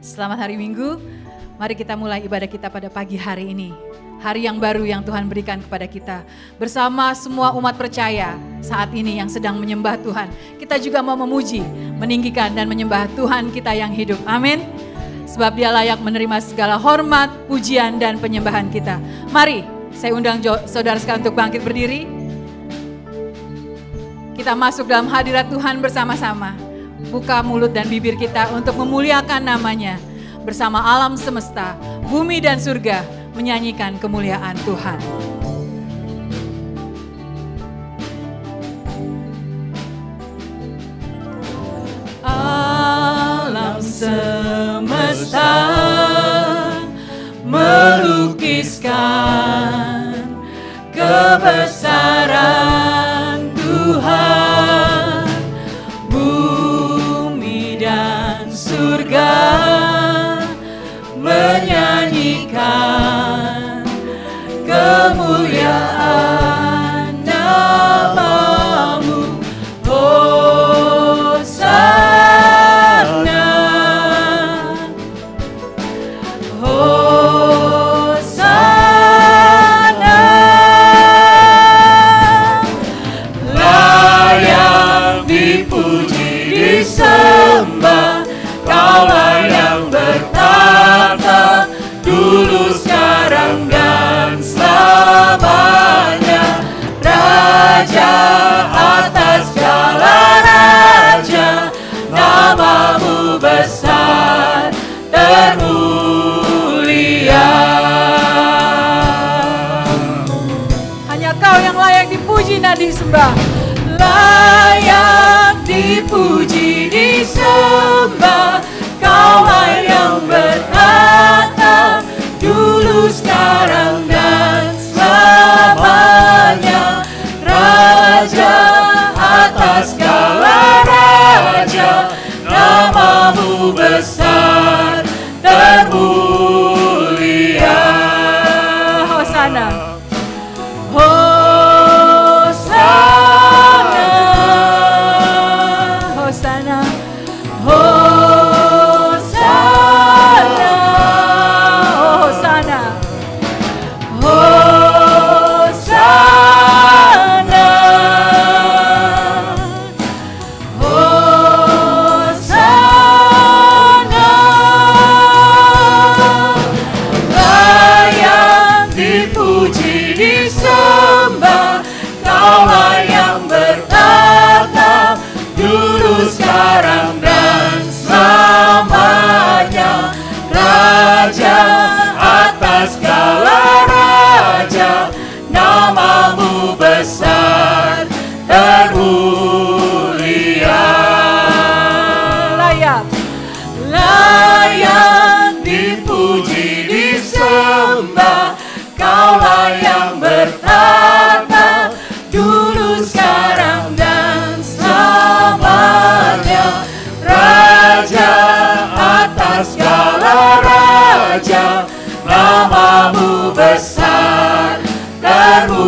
Selamat hari Minggu. Mari kita mulai ibadah kita pada pagi hari ini. Hari yang baru yang Tuhan berikan kepada kita. Bersama semua umat percaya saat ini yang sedang menyembah Tuhan. Kita juga mau memuji, meninggikan dan menyembah Tuhan kita yang hidup. Amin. Sebab Dia layak menerima segala hormat, pujian dan penyembahan kita. Mari saya undang saudara sekalian untuk bangkit berdiri. Kita masuk dalam hadirat Tuhan bersama-sama. Buka mulut dan bibir kita untuk memuliakan namanya. Bersama alam semesta, bumi dan surga menyanyikan kemuliaan Tuhan. Alam semesta melukiskan kebesaran Tuhan, bumi dan surga menyanyikan kemuliaan nama-Mu. Hosana, Hosana, layak dipuji disembah, Kaulah yang bertata dulu, sekarang dan selamanya. Raja atas segala raja, nama-Mu besar termulia. Hanya Kau yang layak dipuji dan disembah. Layak dipuji disembah, Kaulah yang bertata dulu, sekarang dan selamanya. Raja atas segala raja, nama-Mu besar termulia. Hosana, Hosana, Hosana, Hosana, Hosana, Hosana, Hosana, layak dipuji disembah, Kaulah yang bertata dulu, sekarang dan selamanya. Raja atas segala raja, nama-Mu besar termulia. Layak, layak dipuji disembah, Kaulah yang bertata dulu, sekarang dan selamanya. Raja atas segala raja, nama-Mu besar termulia.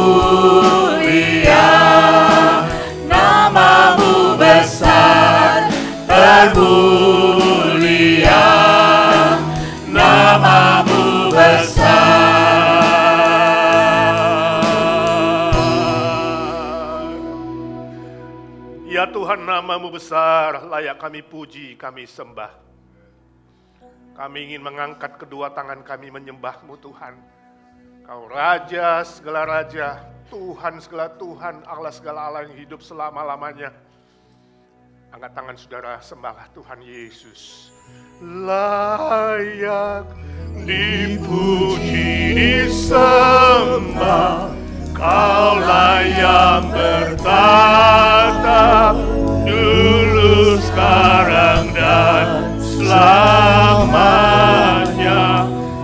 Nama-Mu besar termulia. Nama-Mu besar. Ya Tuhan, nama-Mu besar, layak kami puji, kami sembah. Kami ingin mengangkat kedua tangan kami menyembah-Mu Tuhan. Kau Raja segala raja, Tuhan segala Tuhan, Allah segala Allah yang hidup selama-lamanya. Angkat tangan saudara, sembahlah Tuhan Yesus. Layak dipuji disembah, Kaulah yang bertata dulu, sekarang dan selamanya.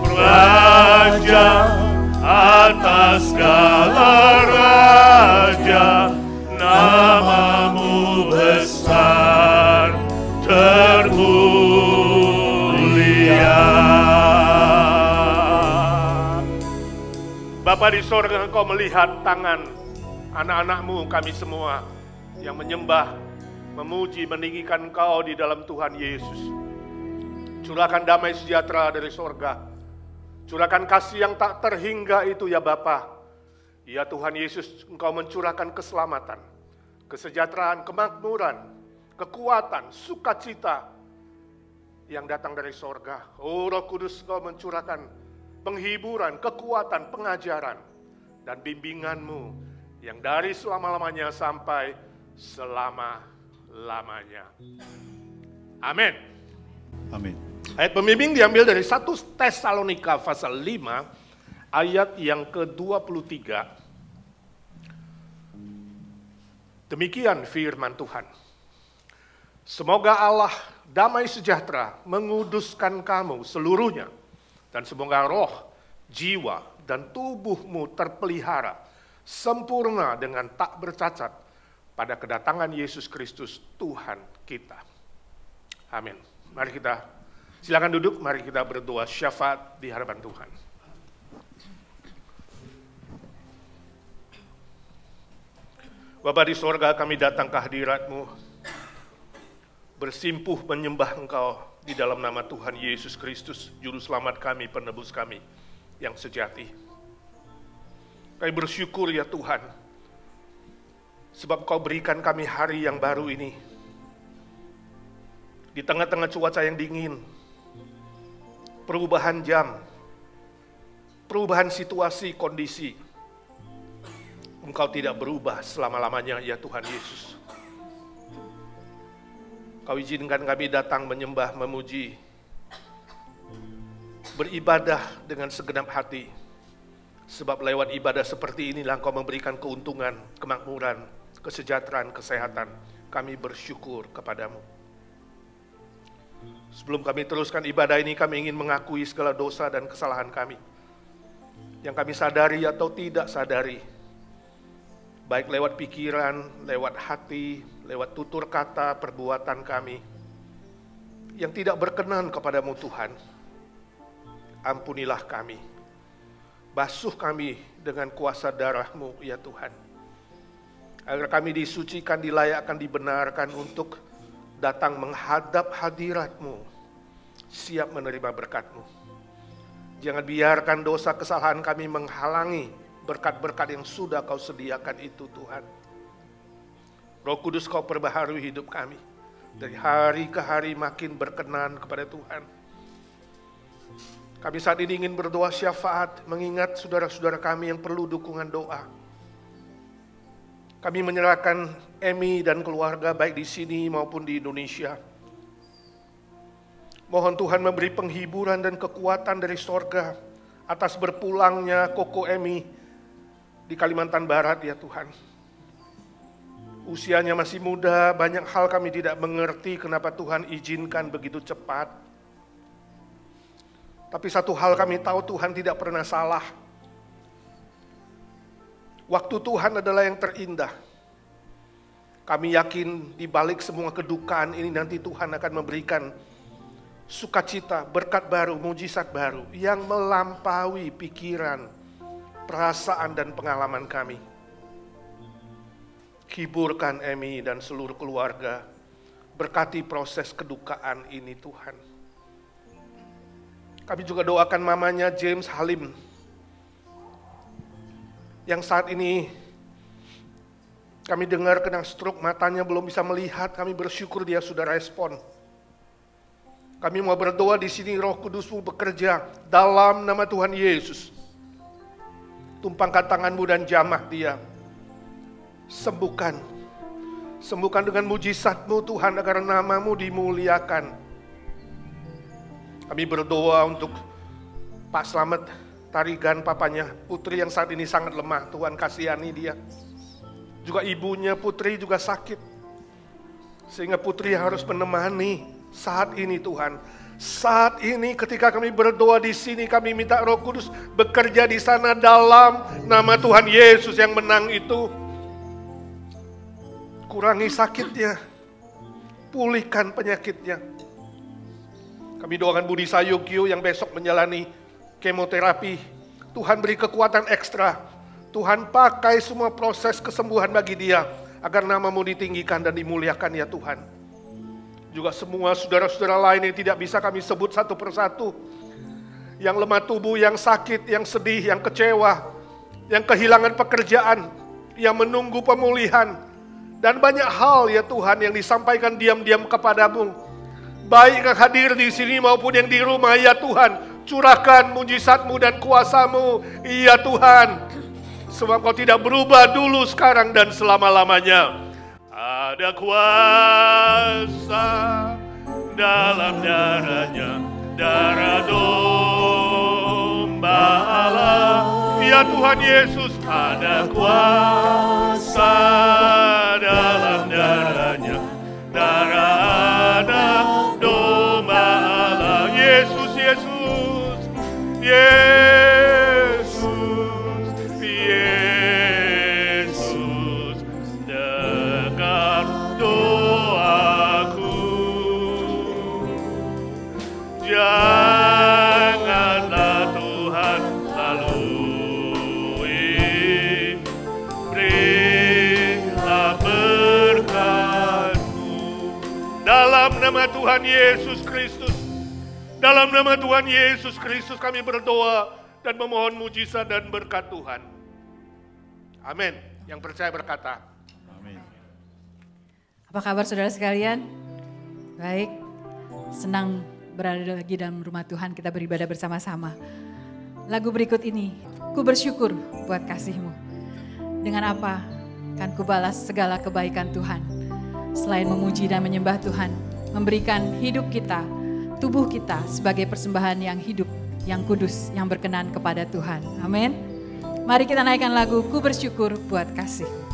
Raja atas segala raja, nama-Mu besar termulia. Bapa di sorga, Engkau melihat tangan anak-anak-Mu, kami semua yang menyembah, memuji, meninggikan Engkau di dalam Tuhan Yesus. Curahkan damai sejahtera dari sorga. Curahkan kasih yang tak terhingga itu ya Bapa. Ya Tuhan Yesus, Engkau mencurahkan keselamatan, kesejahteraan, kemakmuran, kekuatan, sukacita yang datang dari sorga. Oh Roh Kudus, Engkau mencurahkan penghiburan, kekuatan, pengajaran, dan bimbingan-Mu yang dari selama-lamanya sampai selama-lamanya. Amin. Amin. Ayat pembimbing diambil dari 1 Tesalonika pasal 5 ayat yang ke-23. Demikian firman Tuhan. Semoga Allah damai sejahtera menguduskan kamu seluruhnya, dan semoga roh, jiwa, dan tubuhmu terpelihara sempurna dengan tak bercacat pada kedatangan Yesus Kristus Tuhan kita. Amin. Mari kita silakan duduk, mari kita berdoa syafaat di hadapan Tuhan. Bapa di sorga, kami datang ke hadirat-Mu, bersimpuh menyembah Engkau di dalam nama Tuhan Yesus Kristus, Juru Selamat kami, penebus kami yang sejati. Kami bersyukur ya Tuhan, sebab Kau berikan kami hari yang baru ini. Di tengah-tengah cuaca yang dingin, perubahan jam, perubahan situasi, kondisi, Engkau tidak berubah selama-lamanya ya Tuhan Yesus. Kau izinkan kami datang menyembah, memuji, beribadah dengan segenap hati. Sebab lewat ibadah seperti inilah Engkau memberikan keuntungan, kemakmuran, kesejahteraan, kesehatan. Kami bersyukur kepadamu. Sebelum kami teruskan ibadah ini, kami ingin mengakui segala dosa dan kesalahan kami, yang kami sadari atau tidak sadari, baik lewat pikiran, lewat hati, lewat tutur kata, perbuatan kami, yang tidak berkenan kepadamu Tuhan. Ampunilah kami, basuh kami dengan kuasa darah-Mu ya Tuhan, agar kami disucikan, dilayakkan, dibenarkan untuk datang menghadap hadirat-Mu, siap menerima berkat-Mu. Jangan biarkan dosa kesalahan kami menghalangi berkat-berkat yang sudah Kau sediakan itu Tuhan. Roh Kudus, Kau perbaharui hidup kami, dari hari ke hari makin berkenan kepada Tuhan. Kami saat ini ingin berdoa syafaat, mengingat saudara-saudara kami yang perlu dukungan doa. Kami menyerahkan Emi dan keluarga baik di sini maupun di Indonesia. Mohon Tuhan memberi penghiburan dan kekuatan dari sorga atas berpulangnya Koko Emi di Kalimantan Barat ya Tuhan. Usianya masih muda, banyak hal kami tidak mengerti kenapa Tuhan izinkan begitu cepat. Tapi satu hal kami tahu, Tuhan tidak pernah salah. Waktu Tuhan adalah yang terindah. Kami yakin di balik semua kedukaan ini nanti Tuhan akan memberikan sukacita, berkat baru, mujizat baru yang melampaui pikiran, perasaan dan pengalaman kami. Hiburkan Emi dan seluruh keluarga, berkati proses kedukaan ini Tuhan. Kami juga doakan mamanya James Halim, yang saat ini kami dengar kena stroke, matanya belum bisa melihat. Kami bersyukur dia sudah respon. Kami mau berdoa di sini, Roh Kudus-Mu bekerja dalam nama Tuhan Yesus. Tumpangkan tangan-Mu dan jamah dia. Sembuhkan. Sembuhkan dengan mujizat-Mu Tuhan, agar nama-Mu dimuliakan. Kami berdoa untuk Pak Slamet Tarigan, papanya Putri yang saat ini sangat lemah. Tuhan kasihani dia. Juga ibunya Putri juga sakit, sehingga Putri harus menemani saat ini Tuhan. Saat ini ketika kami berdoa di sini, kami minta Roh Kudus bekerja di sana dalam nama Tuhan Yesus yang menang itu. Kurangi sakitnya, pulihkan penyakitnya. Kami doakan Budi Sayugyo yang besok menjalani kemoterapi. Tuhan beri kekuatan ekstra. Tuhan pakai semua proses kesembuhan bagi dia, agar nama-Mu ditinggikan dan dimuliakan ya Tuhan. Juga semua saudara-saudara lain yang tidak bisa kami sebut satu persatu. Yang lemah tubuh, yang sakit, yang sedih, yang kecewa, yang kehilangan pekerjaan, yang menunggu pemulihan. Dan banyak hal ya Tuhan yang disampaikan diam-diam kepadamu. Baik yang hadir di sini maupun yang di rumah ya Tuhan. Curahkan mujizat-Mu dan kuasa-Mu ya Tuhan. Sebab Kau tidak berubah dulu, sekarang, dan selama-lamanya. Ada kuasa dalam darahnya, darah domba Allah. Ya Tuhan Yesus, ada kuasa dalam darahnya, darah domba Allah. Yesus, Yesus, Yesus, Yesus, dengar doaku. Janganlah Tuhan lalui, berilah berkat-Mu. Dalam nama Tuhan Yesus Kristus, dalam nama Tuhan Yesus Kristus kami berdoa dan memohon mujizat dan berkat Tuhan. Amin. Yang percaya berkata, Amin. Apa kabar saudara sekalian? Baik, senang berada lagi dalam rumah Tuhan, kita beribadah bersama-sama. Lagu berikut ini, ku bersyukur buat kasih-Mu. Dengan apa kan ku balas segala kebaikan Tuhan. Selain memuji dan menyembah Tuhan, memberikan hidup kita, tubuh kita sebagai persembahan yang hidup, yang kudus, yang berkenan kepada Tuhan. Amin. Mari kita naikkan lagu ku bersyukur buat kasih.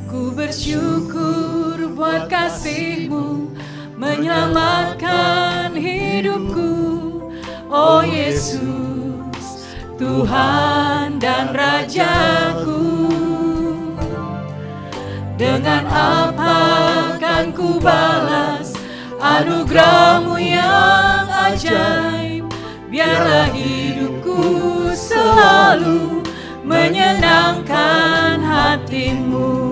Ku bersyukur buat kasih-Mu menyelamatkan hidupku. Oh Yesus, Tuhan dan Rajaku. Dengan apa kan ku balas anugerah-Mu yang ajaib. Biarlah hidupku selalu menyenangkan hati-Mu.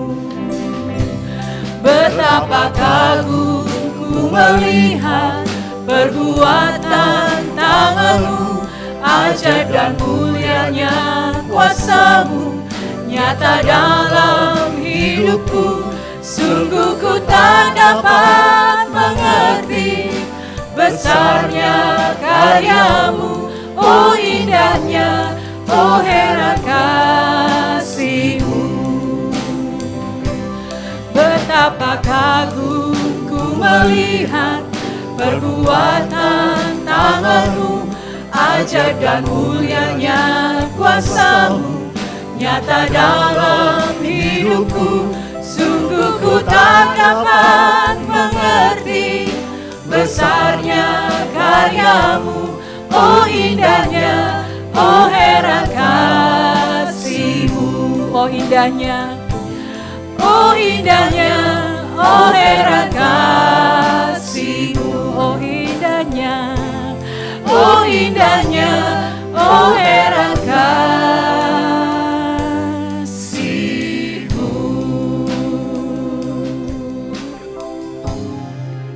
Betapa kagum ku melihat perbuatan tangan-Mu, ajaib dan mulianya kuasa-Mu nyata dalam hidupku. Sungguh ku tak dapat mengerti besarnya karya-Mu, oh indahnya, oh heran kasih-Mu. Betapa kagum ku melihat perbuatan tangan-Mu, ajaib dan mulianya kuasa-Mu nyata dalam hidupku. Sungguh ku tak dapat mengerti besarnya karya-Mu, oh indahnya, oh heran kasih-Mu. Oh indahnya, oh indahnya, oh heran kasih-Mu. Oh indahnya, oh indahnya, oh heran kasih-Mu.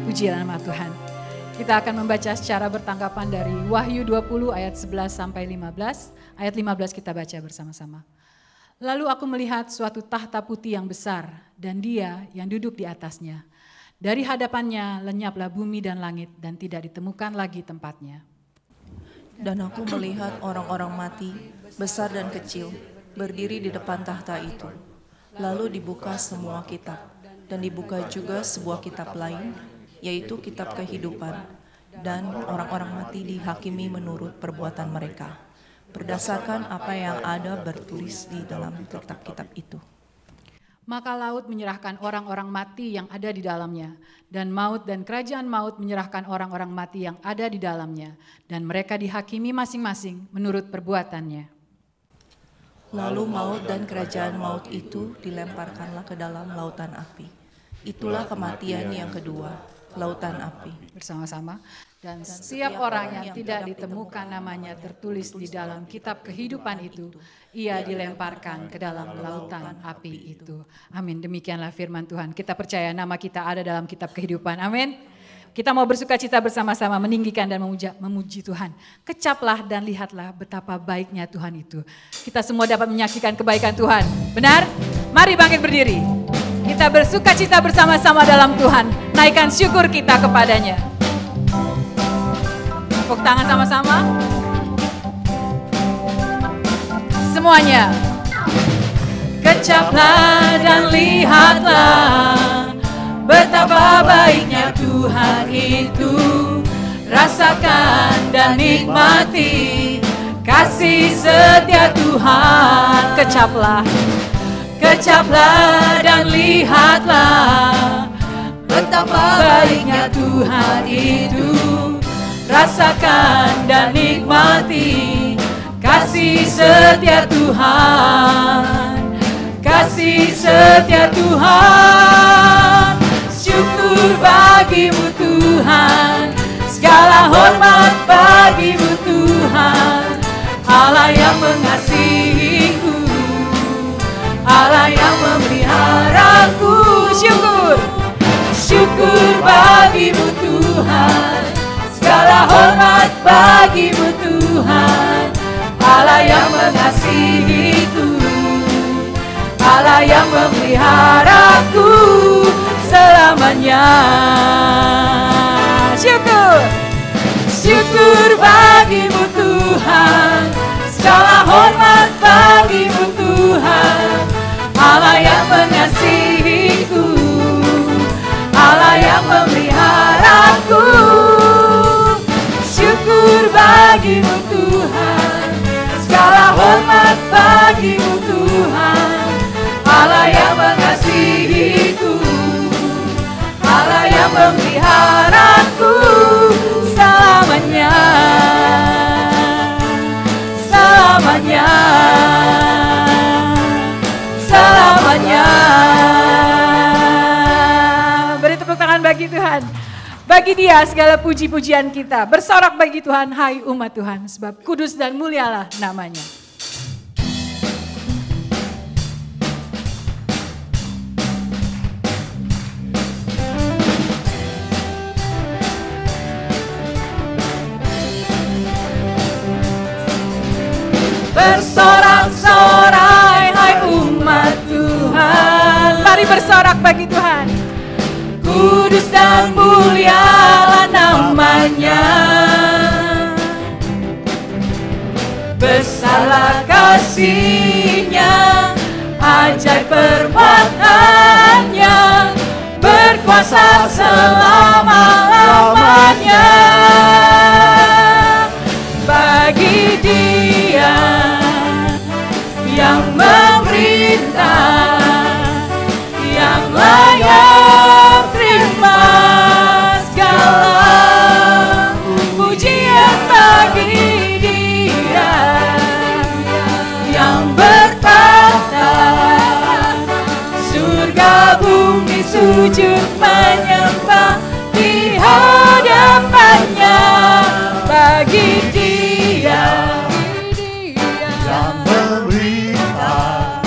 Pujilah nama Tuhan. Kita akan membaca secara bertanggapan dari Wahyu 20 ayat 11 sampai 15. Ayat 15 kita baca bersama-sama. Lalu aku melihat suatu tahta putih yang besar dan Dia yang duduk di atasnya. Dari hadapannya lenyaplah bumi dan langit dan tidak ditemukan lagi tempatnya. Dan aku melihat orang-orang mati, besar dan kecil, berdiri di depan tahta itu. Lalu dibuka semua kitab, dan dibuka juga sebuah kitab lain, yaitu kitab kehidupan. Dan orang-orang mati dihakimi menurut perbuatan mereka, berdasarkan apa yang ada bertulis di dalam kitab-kitab itu. Maka laut menyerahkan orang-orang mati yang ada di dalamnya, dan maut dan kerajaan maut menyerahkan orang-orang mati yang ada di dalamnya, dan mereka dihakimi masing-masing menurut perbuatannya. Lalu maut dan kerajaan maut itu dilemparkanlah ke dalam lautan api. Itulah kematian yang kedua, lautan api. Bersama-sama. Dan setiap orang yang tidak ditemukan namanya tertulis di dalam kitab kehidupan itu, ia dilemparkan ke dalam lautan api itu. Amin. Demikianlah firman Tuhan. Kita percaya nama kita ada dalam kitab kehidupan. Amin. Kita mau bersukacita bersama-sama meninggikan dan memuji Tuhan. Kecaplah dan lihatlah betapa baiknya Tuhan itu. Kita semua dapat menyaksikan kebaikan Tuhan. Benar? Mari bangkit berdiri. Kita bersukacita bersama-sama dalam Tuhan. Naikkan syukur kita kepadanya. Tepuk tangan sama-sama. Semuanya. Kecaplah dan lihatlah betapa baiknya Tuhan itu. Rasakan dan nikmati kasih setia Tuhan. Kecaplah. Kecaplah dan lihatlah betapa baiknya Tuhan itu. Rasakan dan nikmati kasih setia Tuhan. Kasih setia Tuhan. Syukur bagimu Tuhan. Segala hormat bagimu Tuhan. Allah yang mengasihiku, Allah yang memeliharaku. Syukur, syukur bagimu Tuhan. Segala hormat bagimu Tuhan. Allah yang mengasihiku, Allah yang memeliharaku selamanya. Syukur, syukur bagimu Tuhan. Segala hormat bagimu Tuhan. Allah yang mengasihiku, Allah yang memeliharaku. Syukur bagimu Tuhan. Segala hormat bagimu Tuhan. Allah yang mengasihiku, Allah yang memeliharaku selamanya. Selamanya. Selamanya. Beri tepuk tangan bagi Tuhan. Bagi Dia segala puji-pujian kita. Bersorak bagi Tuhan, hai umat Tuhan, sebab kudus dan mulialah namanya. Bersorak-sorai hai umat Tuhan. Mari bersorak bagi Tuhan. Kudus dan mulialah namanya. Besarlah kasih-Nya, ajaib perbuatannya, berkuasa selama-lamanya. Bagi Dia yang memerintah, yang layak terima segala pujian bagi Dia yang bertata surga bumi sujud menyembah di hadapannya. Bagi Dia yang memerintah,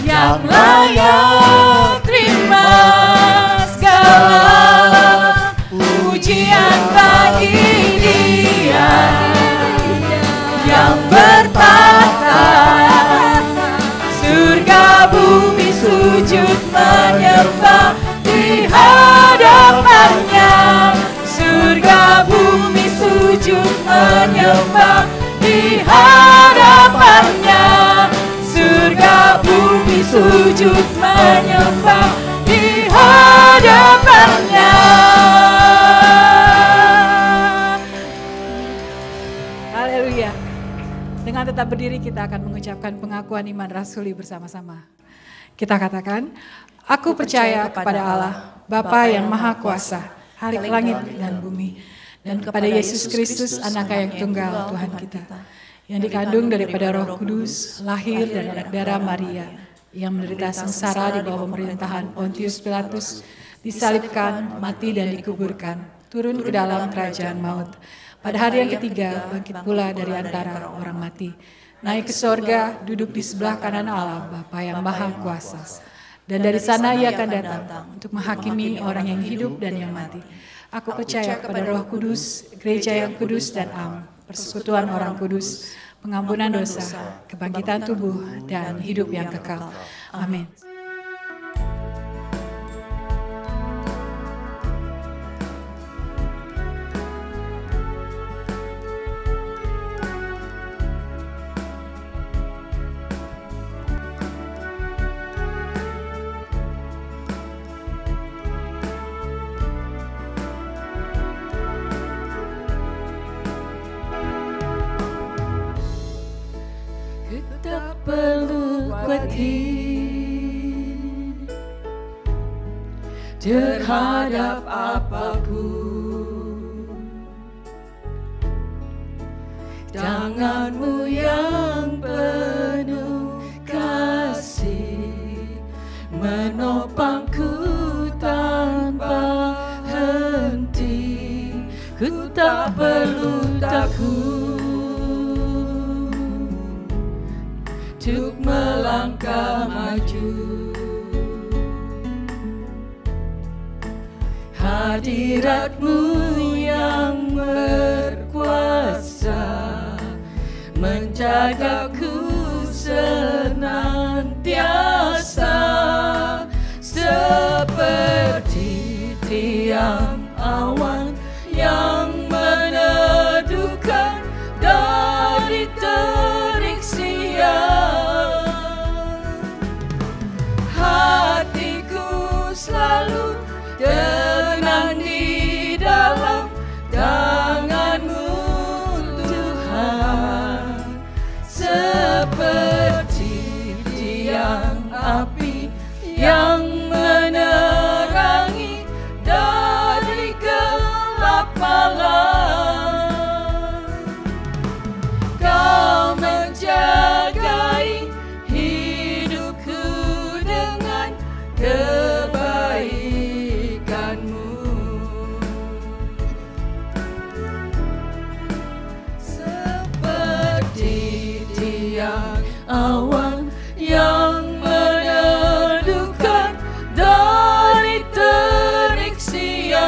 yang layak terima segala pujian bagi Dia yang bertata surga bumi sujud menyembah di hadapannya. Surga bumi sujud menyembah di hadapannya. Surga bumi sujud menyembah di hadapannya. Haleluya. Dengan tetap berdiri kita akan mengucapkan pengakuan iman rasuli bersama-sama. Kita katakan, aku percaya kepada Allah, Bapa yang Maha Kuasa, Khalik langit dan bumi, dan kepada Yesus Kristus, Anaknya yang tunggal Tuhan kita, yang dikandung daripada Roh Kudus, lahir dari darah Maria, yang menderita sengsara di bawah pemerintahan Pontius Pilatus, disalibkan, mati dan dikuburkan, turun ke dalam kerajaan maut. Pada hari yang ketiga, bangkit pula dari antara orang mati. Naik ke sorga, duduk di sebelah kanan Allah, Bapa yang Maha Kuasa. Dan dari sana ia akan datang untuk menghakimi orang yang hidup dan yang mati. Aku percaya kepada Roh Kudus, gereja yang kudus dan am, persekutuan orang kudus, pengampunan dosa, kebangkitan tubuh, dan hidup yang kekal. Amin. Perlu khawatir terhadap apapun. Tanganmu yang penuh kasih menopangku tanpa henti. Ku tak perlu takut untuk melangkah maju. Hadirat-Mu yang berkuasa menjagaku senantiasa, seperti tiang awan yang meneduhkan dari terik siang. Hatiku selalu tenang di dalam tangan-Mu Tuhan, seperti tiang api yang menerangi dari gelap malam. Kau menjagai hidupku dengan kebaikan-Mu, seperti tiang awan yang meneduhkan dari terik siang.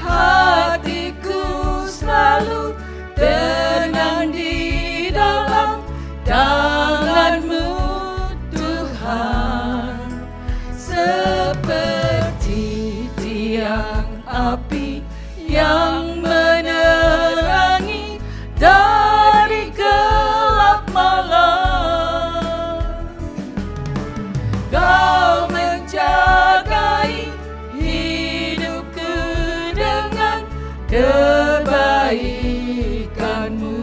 Hatiku selalu tenang di dalam tangan-Mu Tuhan, seperti tiang api yang menerangi dari gelap malam. Kau menjagai hidupku dengan kebaikan-Mu.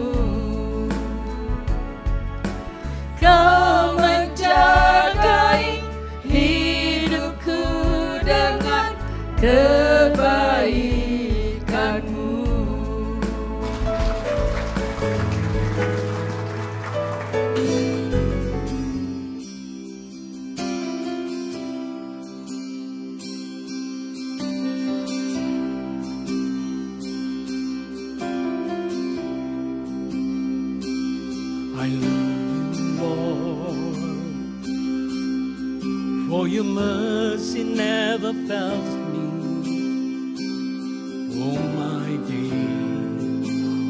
Kau menjagai hidupku dengan kebaikan-Mu. I love you, Lord, for your mercy never fails me. All my day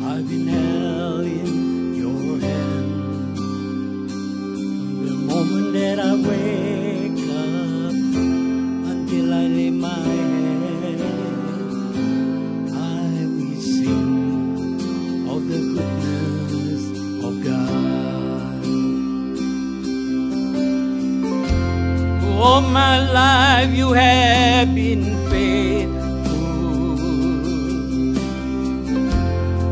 I've been held in your hand. The moment that I wake up until I lay my head, I will sing of the goodness of God. All my life you have been faithful,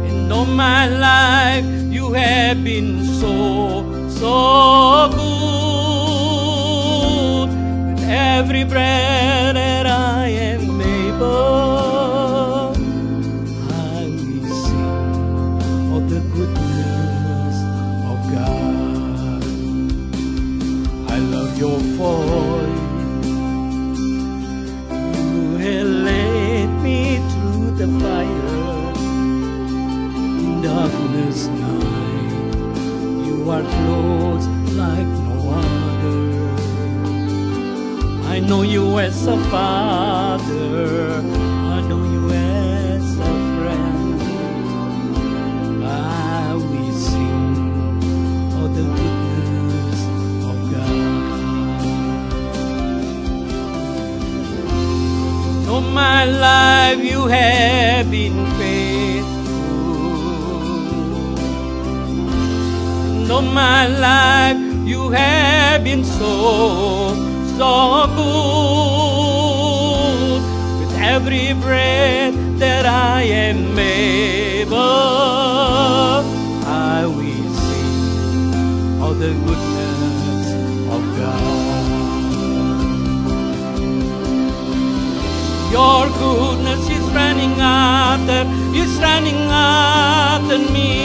and all my life you have been so good. With every breath that I am able, I will sing of the goodness of God. I love your voice. You close like no other. I know you as a father, I know you as a friend. I will sing of the goodness of God. All my life you have been faithful. All my life you have been so good. With every breath that I am able, I will sing of the goodness of God. Your goodness is running after me.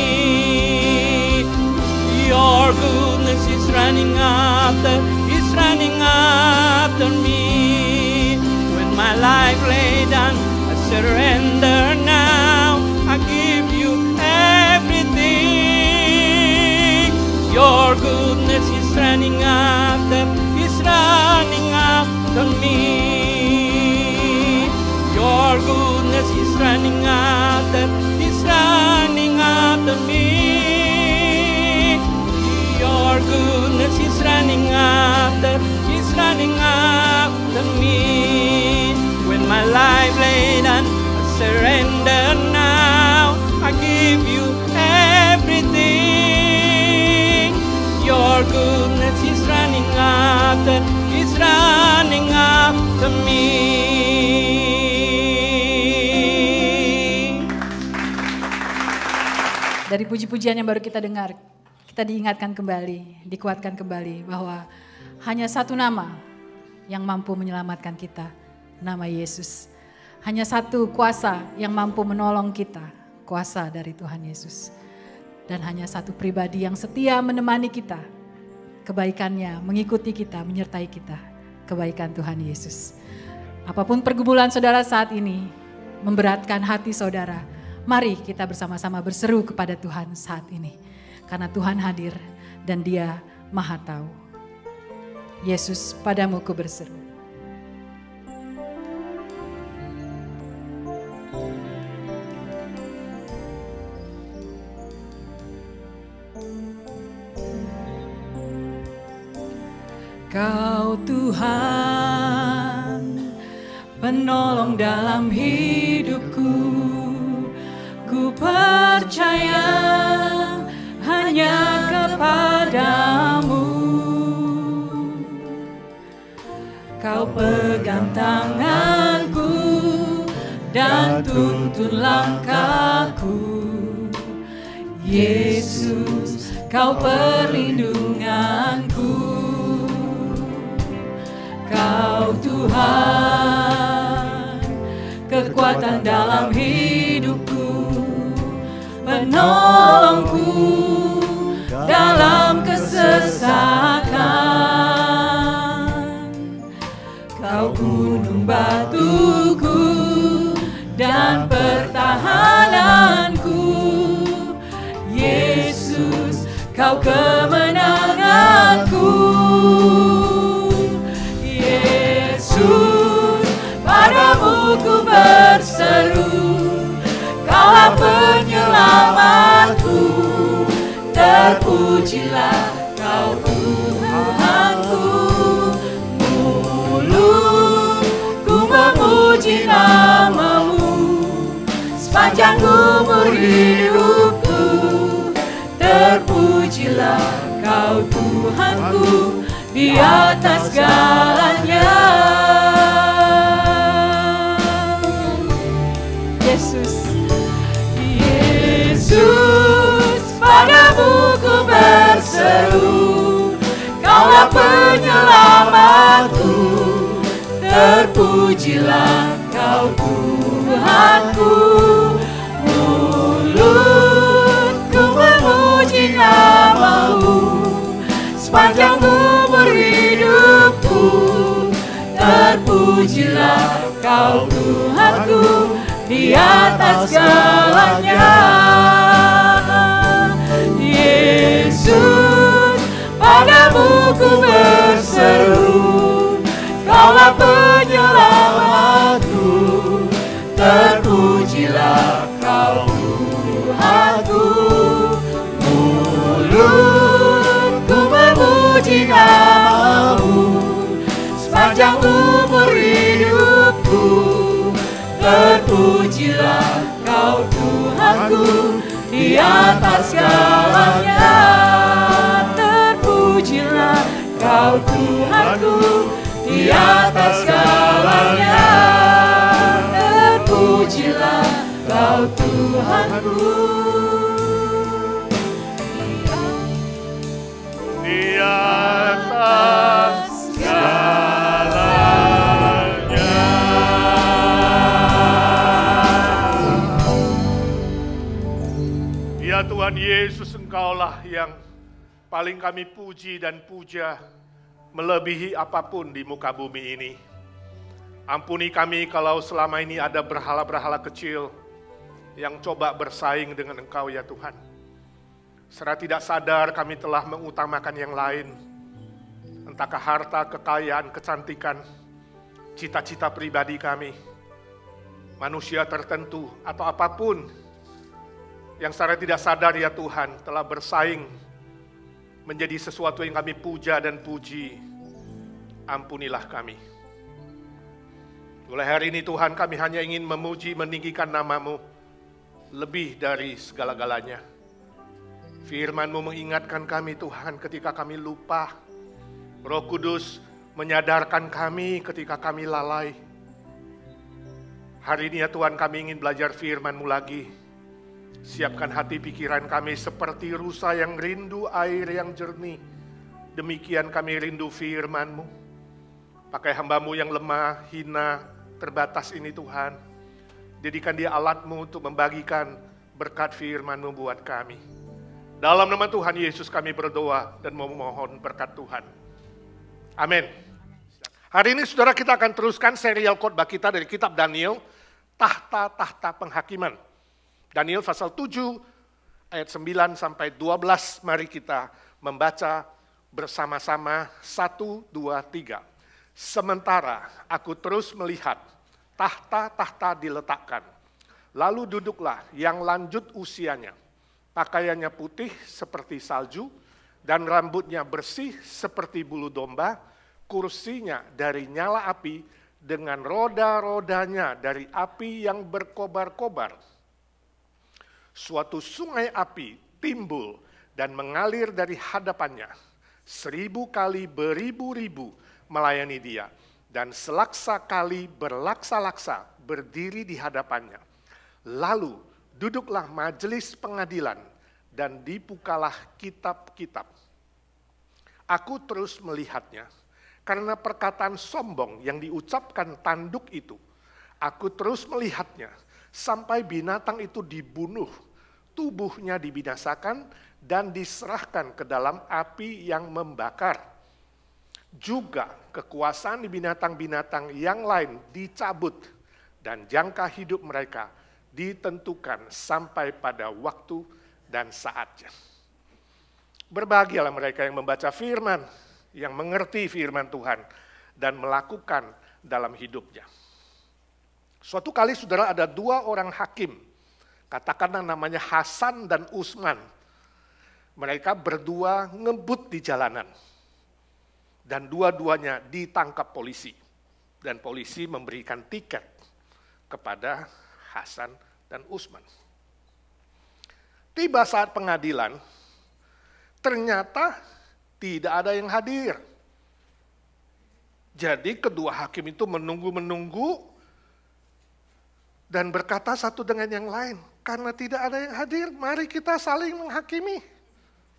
Your goodness is running after me. When my life lay down, I surrender now. I give you everything. Your goodness is running after me. Your goodness is running after me. Your goodness is running after me. When my life lay down, I surrender now. I give you everything. Your goodness is running after me. Dari puji-pujian yang baru kita dengar, kita diingatkan kembali, dikuatkan kembali bahwa hanya satu nama yang mampu menyelamatkan kita, nama Yesus. Hanya satu kuasa yang mampu menolong kita, kuasa dari Tuhan Yesus. Dan hanya satu pribadi yang setia menemani kita, kebaikannya mengikuti kita, menyertai kita, kebaikan Tuhan Yesus. Apapun pergumulan saudara saat ini, memberatkan hati saudara, mari kita bersama-sama berseru kepada Tuhan saat ini. Karena Tuhan hadir dan Dia Maha Tahu. Yesus, padamu ku berseru. Kau Tuhan, penolong dalam hidupku. Ku percaya hanya kepadamu. Kau pegang tanganku dan tuntun langkahku. Yesus, kau perlindunganku. Kau Tuhan, kekuatan dalam hidupku, penolongku dalam kesesakan. Kau gunung batuku dan pertahananku. Yesus, kau kemenanganku. Yesus, padamu ku berseru. Kaulah penyelamatku, terpujilah Kau Tuhanku. Mulutku memuji nama-Mu sepanjang umur hidupku. Terpujilah Kau Tuhanku di atas segalanya. Yesus, padamu ku berseru. Kaulah penyelamatku, terpujilah Kau Tuhanku. Mulutku memuji nama-Mu sepanjang umur hidupku. Terpujilah Kau Tuhanku di atas segalanya. Yesus, padamu ku berseru, Kaulah penyelamatku, terpujilah Kau Tuhanku. Mulutku memuji nama-Mu, sepanjang umur hidupku, terpujilah Kau Tuhanku di atas segalanya. Terpujilah Kau Tuhanku di atas segalanya. Terpujilah Kau Tuhanku di atas segalanya. Ya Tuhan Yesus, Engkaulah yang paling kami puji dan puja melebihi apapun di muka bumi ini. Ampuni kami kalau selama ini ada berhala-berhala kecil yang coba bersaing dengan Engkau ya Tuhan. Secara tidak sadar kami telah mengutamakan yang lain. Entahkah harta, kekayaan, kecantikan, cita-cita pribadi kami, manusia tertentu, atau apapun yang secara tidak sadar ya Tuhan telah bersaing menjadi sesuatu yang kami puja dan puji. Ampunilah kami. Mulai hari ini Tuhan, kami hanya ingin memuji, meninggikan nama-Mu lebih dari segala-galanya. Firman-Mu mengingatkan kami Tuhan ketika kami lupa. Roh Kudus menyadarkan kami ketika kami lalai. Hari ini ya Tuhan, kami ingin belajar firman-Mu lagi. Siapkan hati pikiran kami seperti rusa yang rindu air yang jernih. Demikian kami rindu firman-Mu. Pakai hamba-Mu yang lemah, hina, terbatas ini Tuhan. Jadikan dia alat-Mu untuk membagikan berkat firman-Mu buat kami. Dalam nama Tuhan Yesus kami berdoa dan memohon berkat Tuhan. Amin. Hari ini saudara, kita akan teruskan serial khotbah kita dari kitab Daniel, tahta-tahta penghakiman. Daniel pasal 7 ayat 9 sampai 12, mari kita membaca bersama-sama 1, 2, 3. Sementara aku terus melihat tahta-tahta diletakkan, lalu duduklah yang lanjut usianya, pakaiannya putih seperti salju dan rambutnya bersih seperti bulu domba, kursinya dari nyala api dengan roda-rodanya dari api yang berkobar-kobar. Suatu sungai api timbul dan mengalir dari hadapannya. 1000 kali beribu-ribu melayani dia, dan selaksa kali berlaksa-laksa berdiri di hadapannya. Lalu duduklah majelis pengadilan dan dibukalah kitab-kitab. Aku terus melihatnya karena perkataan sombong yang diucapkan tanduk itu. Aku terus melihatnya sampai binatang itu dibunuh, tubuhnya dibinasakan dan diserahkan ke dalam api yang membakar. Juga kekuasaan di binatang-binatang yang lain dicabut dan jangka hidup mereka ditentukan sampai pada waktu dan saatnya. Berbahagialah mereka yang membaca firman, yang mengerti firman Tuhan dan melakukan dalam hidupnya. Suatu kali saudara, ada 2 orang hakim, katakanlah namanya Hasan dan Utsman. Mereka berdua ngebut di jalanan. Dan dua-duanya ditangkap polisi. Dan polisi memberikan tiket kepada Hasan dan Utsman. Tiba saat pengadilan, ternyata tidak ada yang hadir. Jadi kedua hakim itu menunggu-menunggu dan berkata satu dengan yang lain, karena tidak ada yang hadir, mari kita saling menghakimi.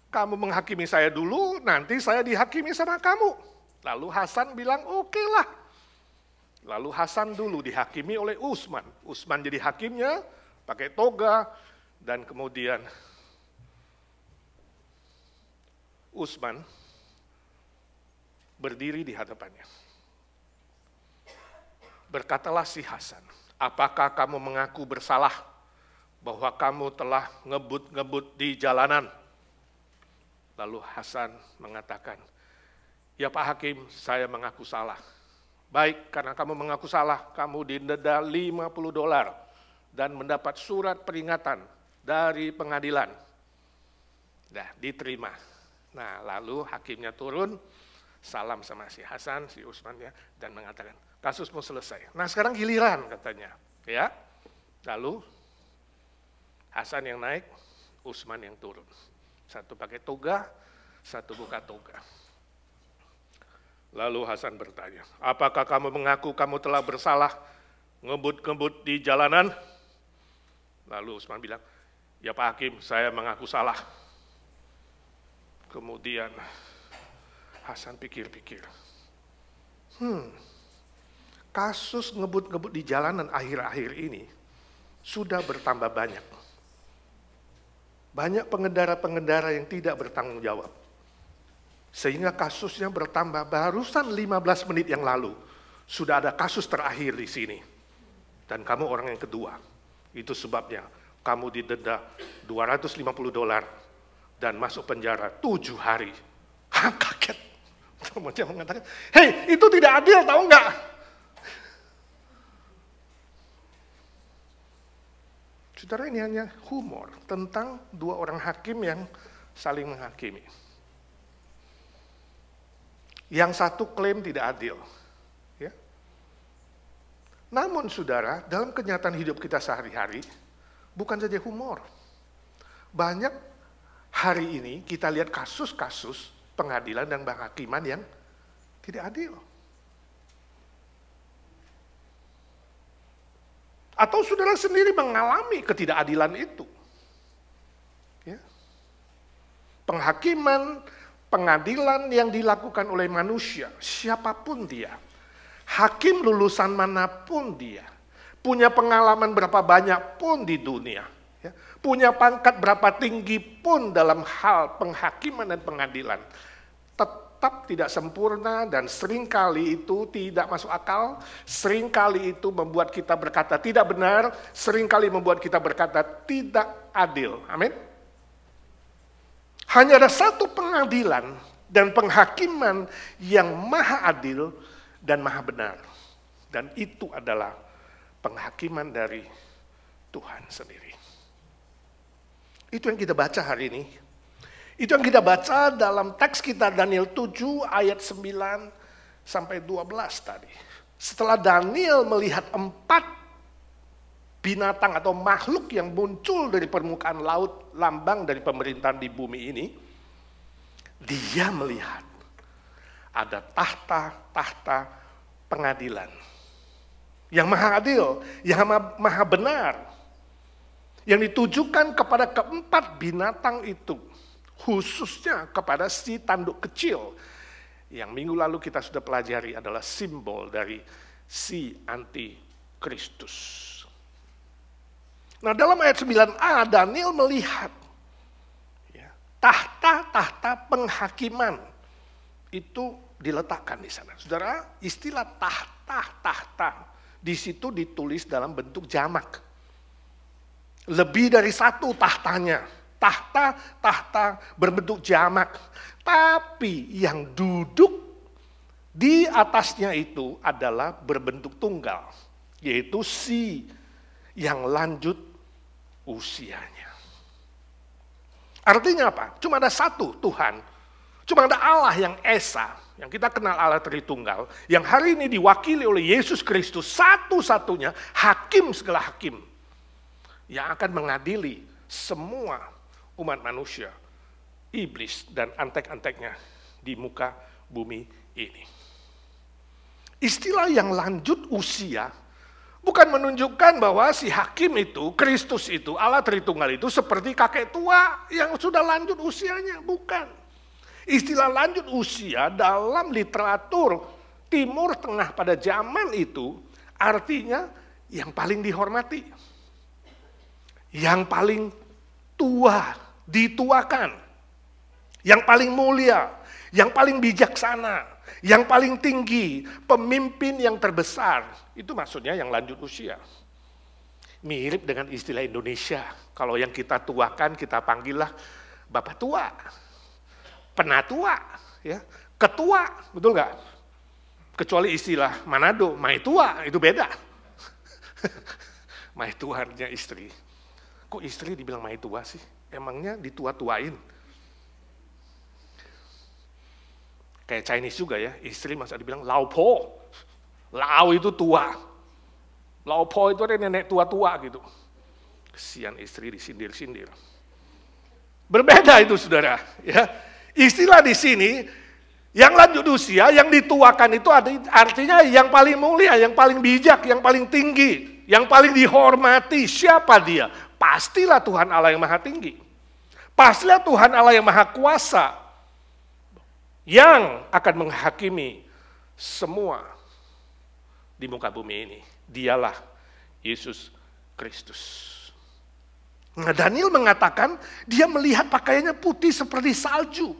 Kamu menghakimi saya dulu, nanti saya dihakimi sama kamu. Lalu Hasan bilang, oke lah. Lalu Hasan dulu dihakimi oleh Utsman. Utsman jadi hakimnya, pakai toga, dan kemudian Utsman berdiri di hadapannya. Berkatalah si Hasan, apakah kamu mengaku bersalah bahwa kamu telah ngebut-ngebut di jalanan? Lalu Hasan mengatakan, ya Pak Hakim, saya mengaku salah. Baik, karena kamu mengaku salah, kamu didenda $50 dan mendapat surat peringatan dari pengadilan. Nah, diterima. Nah, lalu hakimnya turun, salam sama si Hasan, si Usman ya, dan mengatakan, kasusmu selesai. Nah, sekarang giliran katanya, ya. Lalu Hasan yang naik, Usman yang turun. Satu pakai toga, satu buka toga. Lalu Hasan bertanya, apakah kamu mengaku kamu telah bersalah ngebut-ngebut di jalanan? Lalu Usman bilang, ya Pak Hakim, saya mengaku salah. Kemudian Hasan pikir-pikir, kasus ngebut-ngebut di jalanan akhir-akhir ini sudah bertambah banyak. Banyak pengendara-pengendara yang tidak bertanggung jawab. Sehingga kasusnya bertambah. Barusan 15 menit yang lalu sudah ada kasus terakhir di sini. Dan kamu orang yang kedua. Itu sebabnya kamu didenda $250 dan masuk penjara 7 hari. Kaget. Dia mengatakan, hei, itu tidak adil, tahu nggak? Saudara, ini hanya humor tentang dua orang hakim yang saling menghakimi. Yang satu klaim tidak adil. Ya. Namun saudara, dalam kenyataan hidup kita sehari-hari, bukan saja humor. Banyak hari ini kita lihat kasus-kasus pengadilan dan penghakiman yang tidak adil. Atau saudara sendiri mengalami ketidakadilan itu. Ya. Penghakiman, pengadilan yang dilakukan oleh manusia, siapapun dia, hakim lulusan manapun dia, punya pengalaman berapa banyak pun di dunia, ya, punya pangkat berapa tinggi pun dalam hal penghakiman dan pengadilan, tetap tidak sempurna dan seringkali itu tidak masuk akal, seringkali itu membuat kita berkata tidak benar, seringkali membuat kita berkata tidak adil. Amin. Hanya ada satu pengadilan dan penghakiman yang maha adil dan maha benar. Dan itu adalah penghakiman dari Tuhan sendiri. Itu yang kita baca hari ini. Itu yang kita baca dalam teks kita Daniel 7 ayat 9 sampai 12 tadi. Setelah Daniel melihat 4 binatang atau makhluk yang muncul dari permukaan laut, lambang dari pemerintahan di bumi ini, dia melihat ada tahta-tahta pengadilan yang maha adil, yang maha benar, yang ditujukan kepada keempat binatang itu, khususnya kepada si tanduk kecil yang minggu lalu kita sudah pelajari adalah simbol dari si antikristus. Nah, dalam ayat 9a Daniel melihat ya, tahta-tahta penghakiman itu diletakkan di sana. Saudara, istilah tahta-tahta di situ ditulis dalam bentuk jamak. Lebih dari satu tahtanya. Tahta-tahta berbentuk jamak. Tapi yang duduk di atasnya itu adalah berbentuk tunggal. Yaitu si yang lanjut usianya. Artinya apa? Cuma ada satu Tuhan. Cuma ada Allah yang Esa. Yang kita kenal Allah Tritunggal. Yang hari ini diwakili oleh Yesus Kristus. Satu-satunya hakim segala hakim. Yang akan mengadili semua umat manusia, iblis dan antek-anteknya di muka bumi ini. Istilah yang lanjut usia bukan menunjukkan bahwa si hakim itu, Kristus itu, Allah Tritunggal itu seperti kakek tua yang sudah lanjut usianya. Bukan. Istilah lanjut usia dalam literatur Timur Tengah pada zaman itu artinya yang paling dihormati, yang paling tua, dituakan, yang paling mulia, yang paling bijaksana, yang paling tinggi, pemimpin yang terbesar. Itu maksudnya yang lanjut usia. Mirip dengan istilah Indonesia. Kalau yang kita tuakan, kita panggillah Bapak Tua. penatua, ya, ketua, betul nggak? Kecuali istilah Manado, maitua, itu beda. Maitua artinya istri. Kok istri dibilang maitua sih? Emangnya ditua-tuain? Kayak Chinese juga ya, istri masa dibilang laopo. Lao itu tua. Laopo itu ada nenek tua-tua gitu. Kesian istri disindir-sindir. Berbeda itu saudara. Ya. Istilah di sini, yang lanjut usia, yang dituakan itu artinya yang paling mulia, yang paling bijak, yang paling tinggi, yang paling dihormati. Siapa dia? Pastilah Tuhan Allah yang maha tinggi. Pastilah Tuhan Allah yang maha kuasa, yang akan menghakimi semua di muka bumi ini. Dialah Yesus Kristus. Nah, Daniel mengatakan dia melihat pakaiannya putih seperti salju.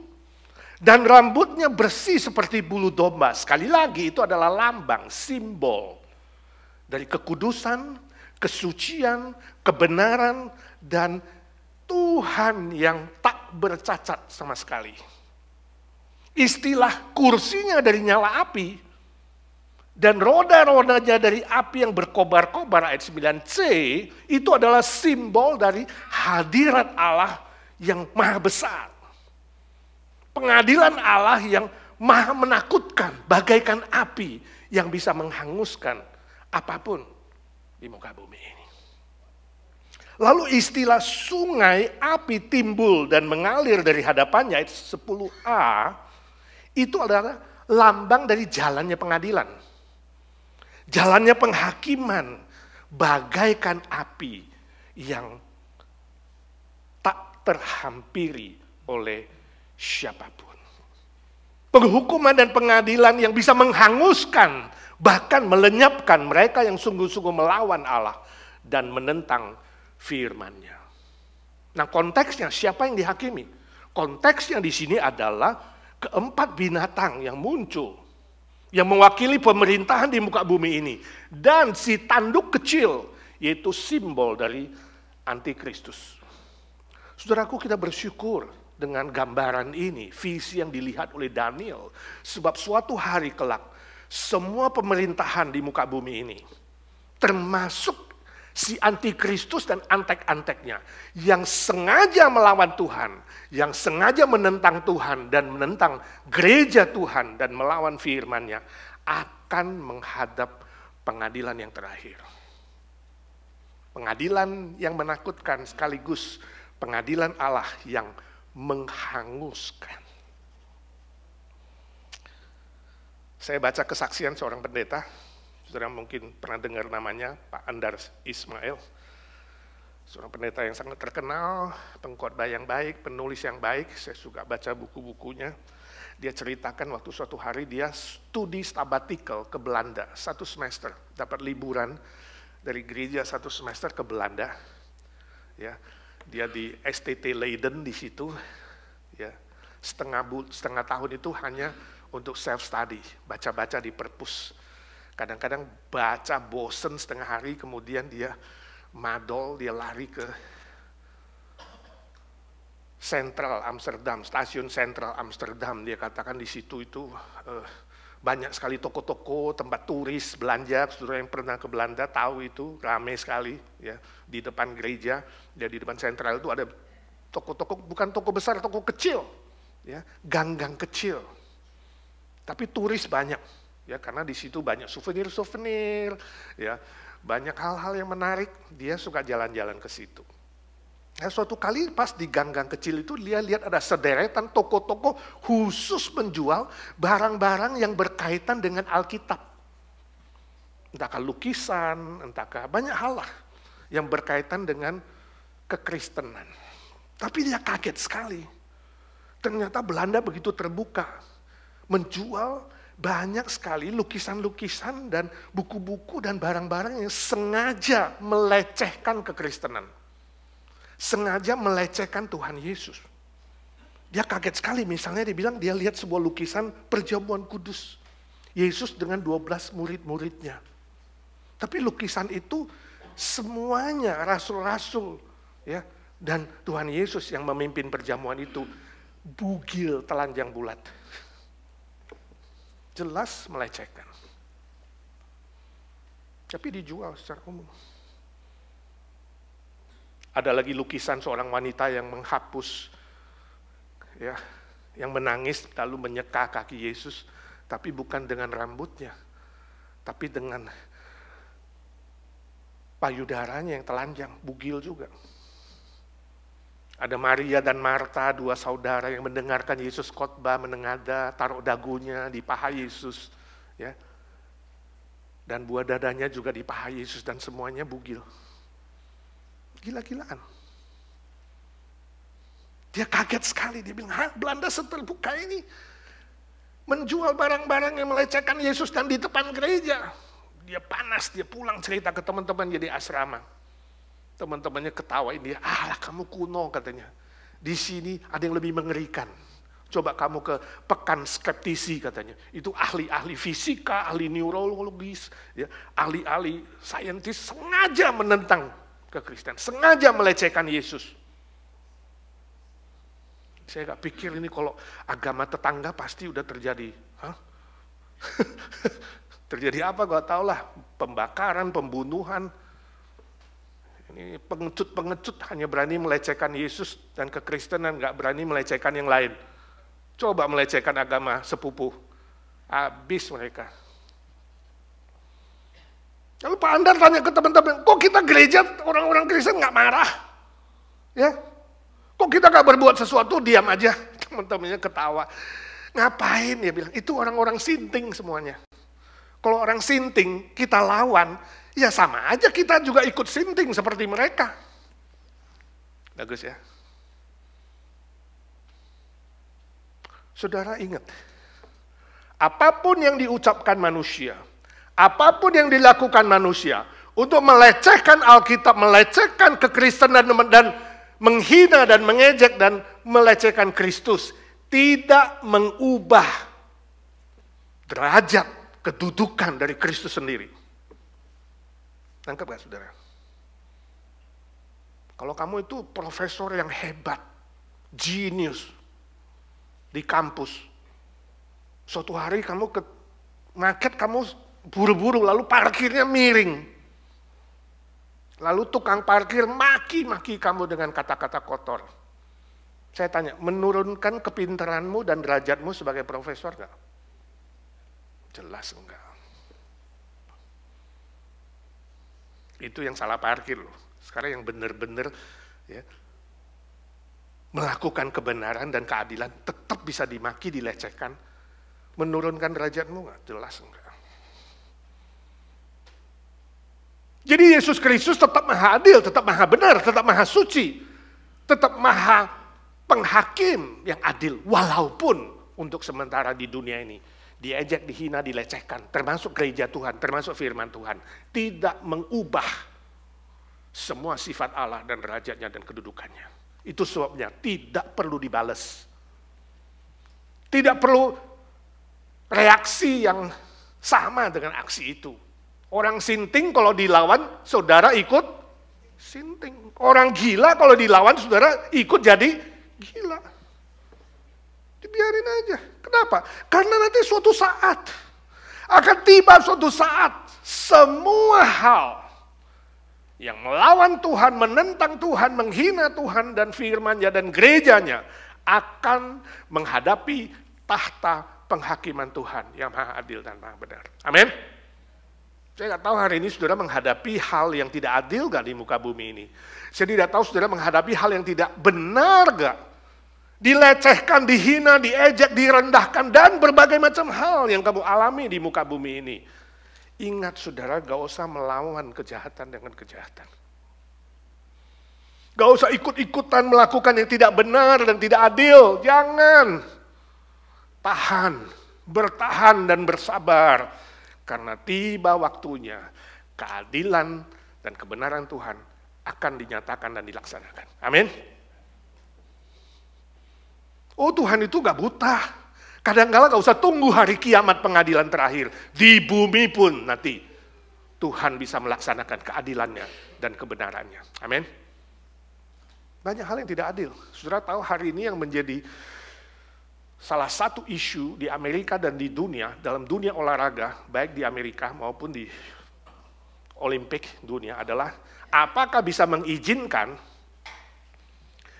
Dan rambutnya bersih seperti bulu domba. Sekali lagi itu adalah lambang, simbol dari kekudusan, kesucian, kebenaran, dan Tuhan yang tak bercacat sama sekali. Istilah kursinya dari nyala api dan roda-rodanya dari api yang berkobar-kobar ayat 9c itu adalah simbol dari hadirat Allah yang maha besar. Pengadilan Allah yang maha menakutkan, bagaikan api yang bisa menghanguskan apapun di muka bumi ini. Lalu istilah sungai api timbul dan mengalir dari hadapannya, ayat 10a, itu adalah lambang dari jalannya pengadilan. Jalannya penghakiman, bagaikan api yang tak terhampiri oleh siapapun. Penghukuman dan pengadilan yang bisa menghanguskan, bahkan melenyapkan mereka yang sungguh-sungguh melawan Allah dan menentang firman-Nya. Nah, konteksnya siapa yang dihakimi? Konteksnya di sini adalah keempat binatang yang muncul, yang mewakili pemerintahan di muka bumi ini. Dan si tanduk kecil, yaitu simbol dari antikristus. Saudaraku, kita bersyukur dengan gambaran ini, visi yang dilihat oleh Daniel. Sebab suatu hari kelak, semua pemerintahan di muka bumi ini, termasuk si antikristus dan antek-anteknya, yang sengaja melawan Tuhan, yang sengaja menentang Tuhan dan menentang gereja Tuhan dan melawan firman-Nya, akan menghadap pengadilan yang terakhir. Pengadilan yang menakutkan sekaligus pengadilan Allah yang menghanguskan. Saya baca kesaksian seorang pendeta, saudara mungkin pernah dengar namanya, Pak Andar Ismail. Seorang pendeta yang sangat terkenal, pengkhotbah yang baik, penulis yang baik, saya suka baca buku-bukunya. Dia ceritakan waktu suatu hari dia studi sabbatical ke Belanda, 1 semester, dapat liburan dari gereja 1 semester ke Belanda. Ya. Dia di STT Leiden di situ, ya, setengah tahun itu hanya untuk self study, baca-baca di perpus. Kadang-kadang baca bosen setengah hari, kemudian dia madol, dia lari ke Sentral Amsterdam, stasiun Sentral Amsterdam. Dia katakan di situ itu banyak sekali toko-toko, tempat turis belanja. Saudara yang pernah ke Belanda tahu itu ramai sekali, ya. Di depan gereja, ya, di depan sentral itu ada toko-toko, bukan toko besar, toko kecil, ya, gang-gang kecil. Tapi turis banyak, ya, karena di situ banyak souvenir-souvenir, ya, banyak hal-hal yang menarik. Dia suka jalan-jalan ke situ. Nah, suatu kali pas di gang-gang kecil itu dia lihat ada sederetan toko-toko khusus menjual barang-barang yang berkaitan dengan Alkitab. Entahkah lukisan, entahkah banyak hal lah yang berkaitan dengan kekristenan. Tapi dia kaget sekali. Ternyata Belanda begitu terbuka, menjual banyak sekali lukisan-lukisan dan buku-buku dan barang-barang yang sengaja melecehkan kekristenan. Sengaja melecehkan Tuhan Yesus. Dia kaget sekali, misalnya dia bilang dia lihat sebuah lukisan perjamuan kudus. Yesus dengan 12 murid-muridnya. Tapi lukisan itu semuanya rasul-rasul, ya, dan Tuhan Yesus yang memimpin perjamuan itu bugil telanjang bulat. Jelas melecehkan. Tapi dijual secara umum. Ada lagi lukisan seorang wanita yang menghapus, ya, yang menangis lalu menyeka kaki Yesus, tapi bukan dengan rambutnya, tapi dengan payudaranya yang telanjang, bugil juga. Ada Maria dan Marta, dua saudara yang mendengarkan Yesus khotbah, menengadah, taruh dagunya di paha Yesus, ya. Dan buah dadanya juga di paha Yesus, dan semuanya bugil. Gila-gilaan. Dia kaget sekali, dia bilang, "Hah, Belanda seterbuka ini menjual barang-barang yang melecehkan Yesus dan di depan gereja." Dia panas, dia pulang cerita ke teman-teman di asrama. Teman-temannya ketawain dia, "Ah, kamu kuno," katanya. "Di sini ada yang lebih mengerikan. Coba kamu ke pekan skeptisi," katanya. Itu ahli-ahli fisika, ahli neurologis, ya, ahli-ahli saintis sengaja menentang kekristenan, sengaja melecehkan Yesus. Saya gak pikir ini kalau agama tetangga pasti udah terjadi. Hah? Terjadi apa? Gak tau lah. Pembakaran, pembunuhan. Ini pengecut-pengecut hanya berani melecehkan Yesus dan kekristenan, gak berani melecehkan yang lain. Coba melecehkan agama sepupu. Habis mereka. Lalu Pak Andar tanya ke teman-teman, kok kita gereja orang-orang Kristen gak marah? Ya? Kok kita gak berbuat sesuatu, diam aja? Teman-temannya ketawa. Ngapain? Dia bilang, itu orang-orang sinting semuanya. Kalau orang sinting, kita lawan, ya sama aja kita juga ikut sinting seperti mereka. Bagus ya. Saudara ingat, apapun yang diucapkan manusia, apapun yang dilakukan manusia, untuk melecehkan Alkitab, melecehkan kekristenan dan menghina dan mengejek dan melecehkan Kristus, tidak mengubah derajat kedudukan dari Kristus sendiri. Nangkep gak saudara? Kalau kamu itu profesor yang hebat, genius di kampus, suatu hari kamu ke market, kamu buru-buru lalu parkirnya miring. Lalu tukang parkir maki-maki kamu dengan kata-kata kotor. Saya tanya, menurunkan kepintaranmu dan derajatmu sebagai profesor gak? Jelas enggak. Itu yang salah parkir loh. Sekarang yang benar-benar ya, melakukan kebenaran dan keadilan tetap bisa dimaki, dilecehkan. Menurunkan derajatmu enggak? Jelas enggak. Jadi Yesus Kristus tetap maha adil, tetap maha benar, tetap maha suci, tetap maha penghakim yang adil. Walaupun untuk sementara di dunia ini diejek, dihina, dilecehkan, termasuk gereja Tuhan, termasuk firman Tuhan, tidak mengubah semua sifat Allah dan derajatnya dan kedudukannya. Itu sebabnya tidak perlu dibales. Tidak perlu reaksi yang sama dengan aksi itu. Orang sinting kalau dilawan, saudara ikut sinting. Orang gila kalau dilawan, saudara ikut jadi gila. Dibiarin aja. Kenapa? Karena nanti suatu saat, akan tiba suatu saat, semua hal yang melawan Tuhan, menentang Tuhan, menghina Tuhan dan firman-Nya dan gerejanya akan menghadapi tahta penghakiman Tuhan yang maha adil dan maha benar. Amin. Saya nggak tahu hari ini saudara menghadapi hal yang tidak adil gak di muka bumi ini. Saya tidak tahu saudara menghadapi hal yang tidak benar gak. Dilecehkan, dihina, diejek, direndahkan, dan berbagai macam hal yang kamu alami di muka bumi ini. Ingat saudara, gak usah melawan kejahatan dengan kejahatan. Gak usah ikut-ikutan melakukan yang tidak benar dan tidak adil. Jangan. Tahan, bertahan dan bersabar. Karena tiba waktunya keadilan dan kebenaran Tuhan akan dinyatakan dan dilaksanakan. Amin. Oh, Tuhan itu gak buta. Kadang-kala gak usah tunggu hari kiamat pengadilan terakhir. Di bumi pun nanti Tuhan bisa melaksanakan keadilannya dan kebenarannya. Amin. Banyak hal yang tidak adil. Saudara tahu hari ini yang menjadi salah satu isu di Amerika dan di dunia, dalam dunia olahraga, baik di Amerika maupun di Olimpik dunia adalah apakah bisa mengizinkan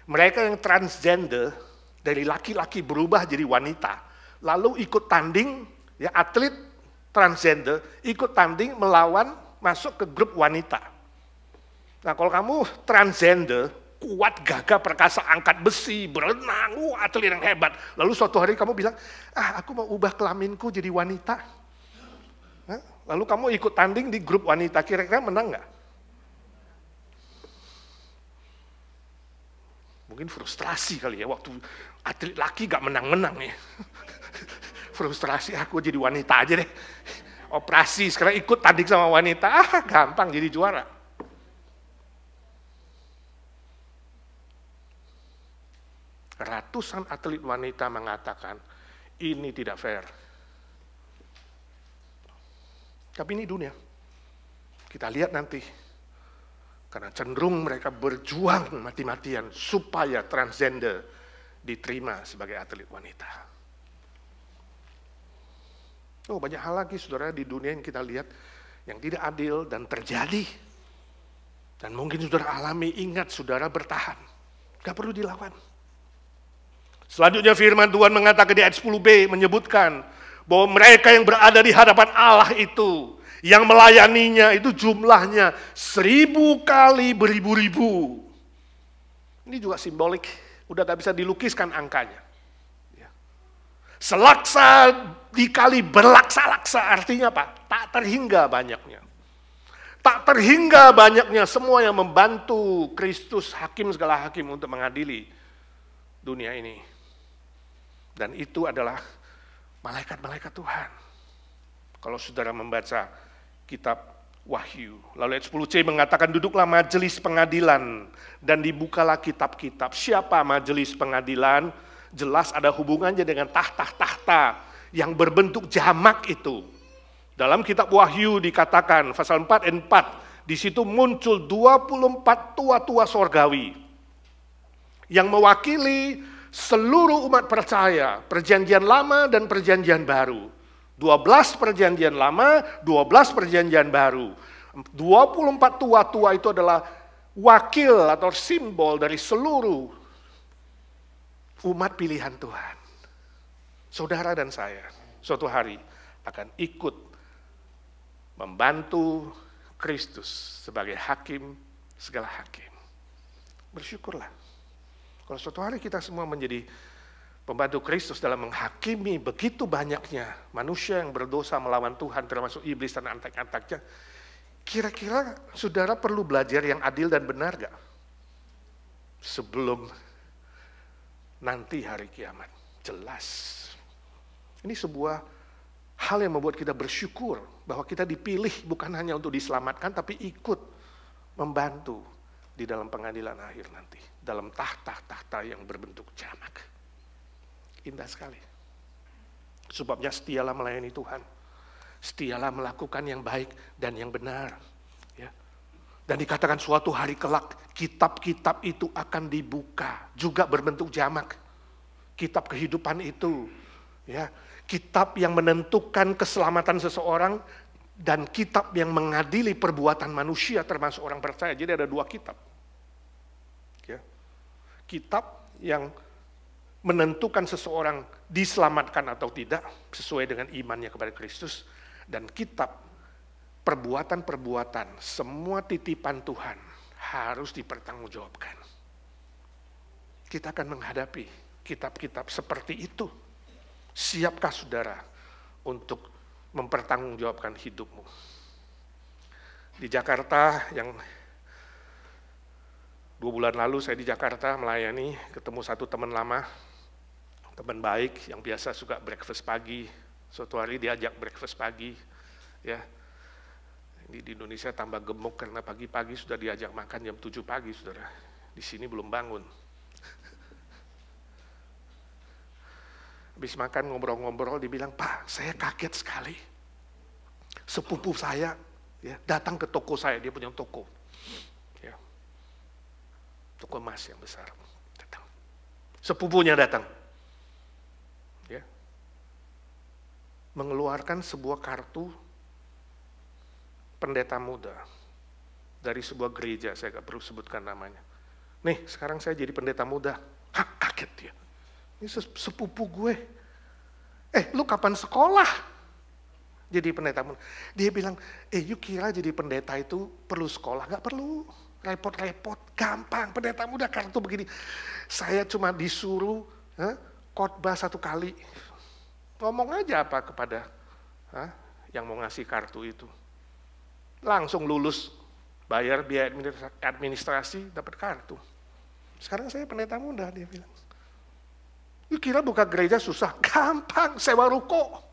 mereka yang transgender dari laki-laki berubah jadi wanita, lalu ikut tanding, ya atlet transgender ikut tanding melawan masuk ke grup wanita. Nah kalau kamu transgender, kuat, gagah, perkasa, angkat besi, berenang, atlet yang hebat. Lalu suatu hari kamu bilang, aku mau ubah kelaminku jadi wanita. Lalu kamu ikut tanding di grup wanita, kira-kira menang nggak? Mungkin frustrasi kali ya, waktu atlet laki gak menang-menang ya. Frustrasi, aku jadi wanita aja deh. Operasi, sekarang ikut tanding sama wanita, gampang jadi juara. Ratusan atlet wanita mengatakan, ini tidak fair. Tapi ini dunia. Kita lihat nanti. Karena cenderung mereka berjuang mati-matian supaya transgender diterima sebagai atlet wanita. Oh, banyak hal lagi saudara di dunia yang kita lihat yang tidak adil dan terjadi. Dan mungkin saudara alami, ingat saudara bertahan. Gak perlu dilawan. Selanjutnya firman Tuhan mengatakan di ayat 10b menyebutkan bahwa mereka yang berada di hadapan Allah itu, yang melayaninya itu jumlahnya 1000 kali beribu-ribu. Ini juga simbolik, udah gak bisa dilukiskan angkanya. Selaksa dikali berlaksa-laksa artinya apa? Tak terhingga banyaknya. Tak terhingga banyaknya semua yang membantu Kristus, hakim segala hakim untuk mengadili dunia ini. Dan itu adalah malaikat-malaikat Tuhan. Kalau saudara membaca kitab Wahyu, lalu ayat 10c mengatakan duduklah majelis pengadilan dan dibukalah kitab-kitab. Siapa majelis pengadilan? Jelas ada hubungannya dengan tahta-tahta yang berbentuk jamak itu. Dalam kitab Wahyu dikatakan pasal 4 ayat 4, di situ muncul 24 tua-tua sorgawi yang mewakili seluruh umat percaya, perjanjian lama dan perjanjian baru. 12 perjanjian lama, 12 perjanjian baru. 24 tua-tua itu adalah wakil atau simbol dari seluruh umat pilihan Tuhan. Saudara dan saya suatu hari akan ikut membantu Kristus sebagai hakim segala hakim. Bersyukurlah. Kalau suatu hari kita semua menjadi pembantu Kristus dalam menghakimi begitu banyaknya manusia yang berdosa melawan Tuhan, termasuk iblis dan antek-anteknya, kira-kira saudara perlu belajar yang adil dan benar gak? Sebelum nanti hari kiamat. Jelas. Ini sebuah hal yang membuat kita bersyukur bahwa kita dipilih bukan hanya untuk diselamatkan, tapi ikut membantu di dalam pengadilan akhir nanti. Dalam tahta-tahta yang berbentuk jamak. Indah sekali. Sebabnya setialah melayani Tuhan. Setialah melakukan yang baik dan yang benar. Ya. Dan dikatakan suatu hari kelak, kitab-kitab itu akan dibuka. Juga berbentuk jamak. Kitab kehidupan itu. Ya. Kitab yang menentukan keselamatan seseorang. Dan kitab yang mengadili perbuatan manusia termasuk orang percaya. Jadi ada 2 kitab. Ya. Kitab yang menentukan seseorang diselamatkan atau tidak sesuai dengan imannya kepada Kristus, dan kitab perbuatan-perbuatan, semua titipan Tuhan harus dipertanggungjawabkan. Kita akan menghadapi kitab-kitab seperti itu. Siapkah saudara untuk mempertanggungjawabkan hidupmu? Di Jakarta yang 2 bulan lalu saya di Jakarta melayani, ketemu satu teman lama, teman baik yang biasa suka breakfast pagi. Suatu hari diajak breakfast pagi, ya. Ini di Indonesia tambah gemuk karena pagi-pagi sudah diajak makan jam 7 pagi, saudara. Di sini belum bangun. Habis makan ngobrol-ngobrol, dibilang, Pak, saya kaget sekali. Sepupu saya ya, datang ke toko saya, dia punya toko. Toko emas yang besar. Datang. Sepupunya datang. mengeluarkan sebuah kartu pendeta muda dari sebuah gereja, saya gak perlu sebutkan namanya. Nih, sekarang saya jadi pendeta muda. Hah, kaget dia. Ini sepupu gue. Lu kapan sekolah? Jadi pendeta muda. Dia bilang, you kira jadi pendeta itu perlu sekolah? Gak perlu. Repot-repot, gampang. Pendeta muda kartu begini. Saya cuma disuruh khotbah 1 kali. Ngomong aja apa kepada yang mau ngasih kartu itu. Langsung lulus, bayar biaya administrasi, dapat kartu. Sekarang saya pendeta muda, dia bilang. You kira buka gereja susah? Gampang, sewa ruko.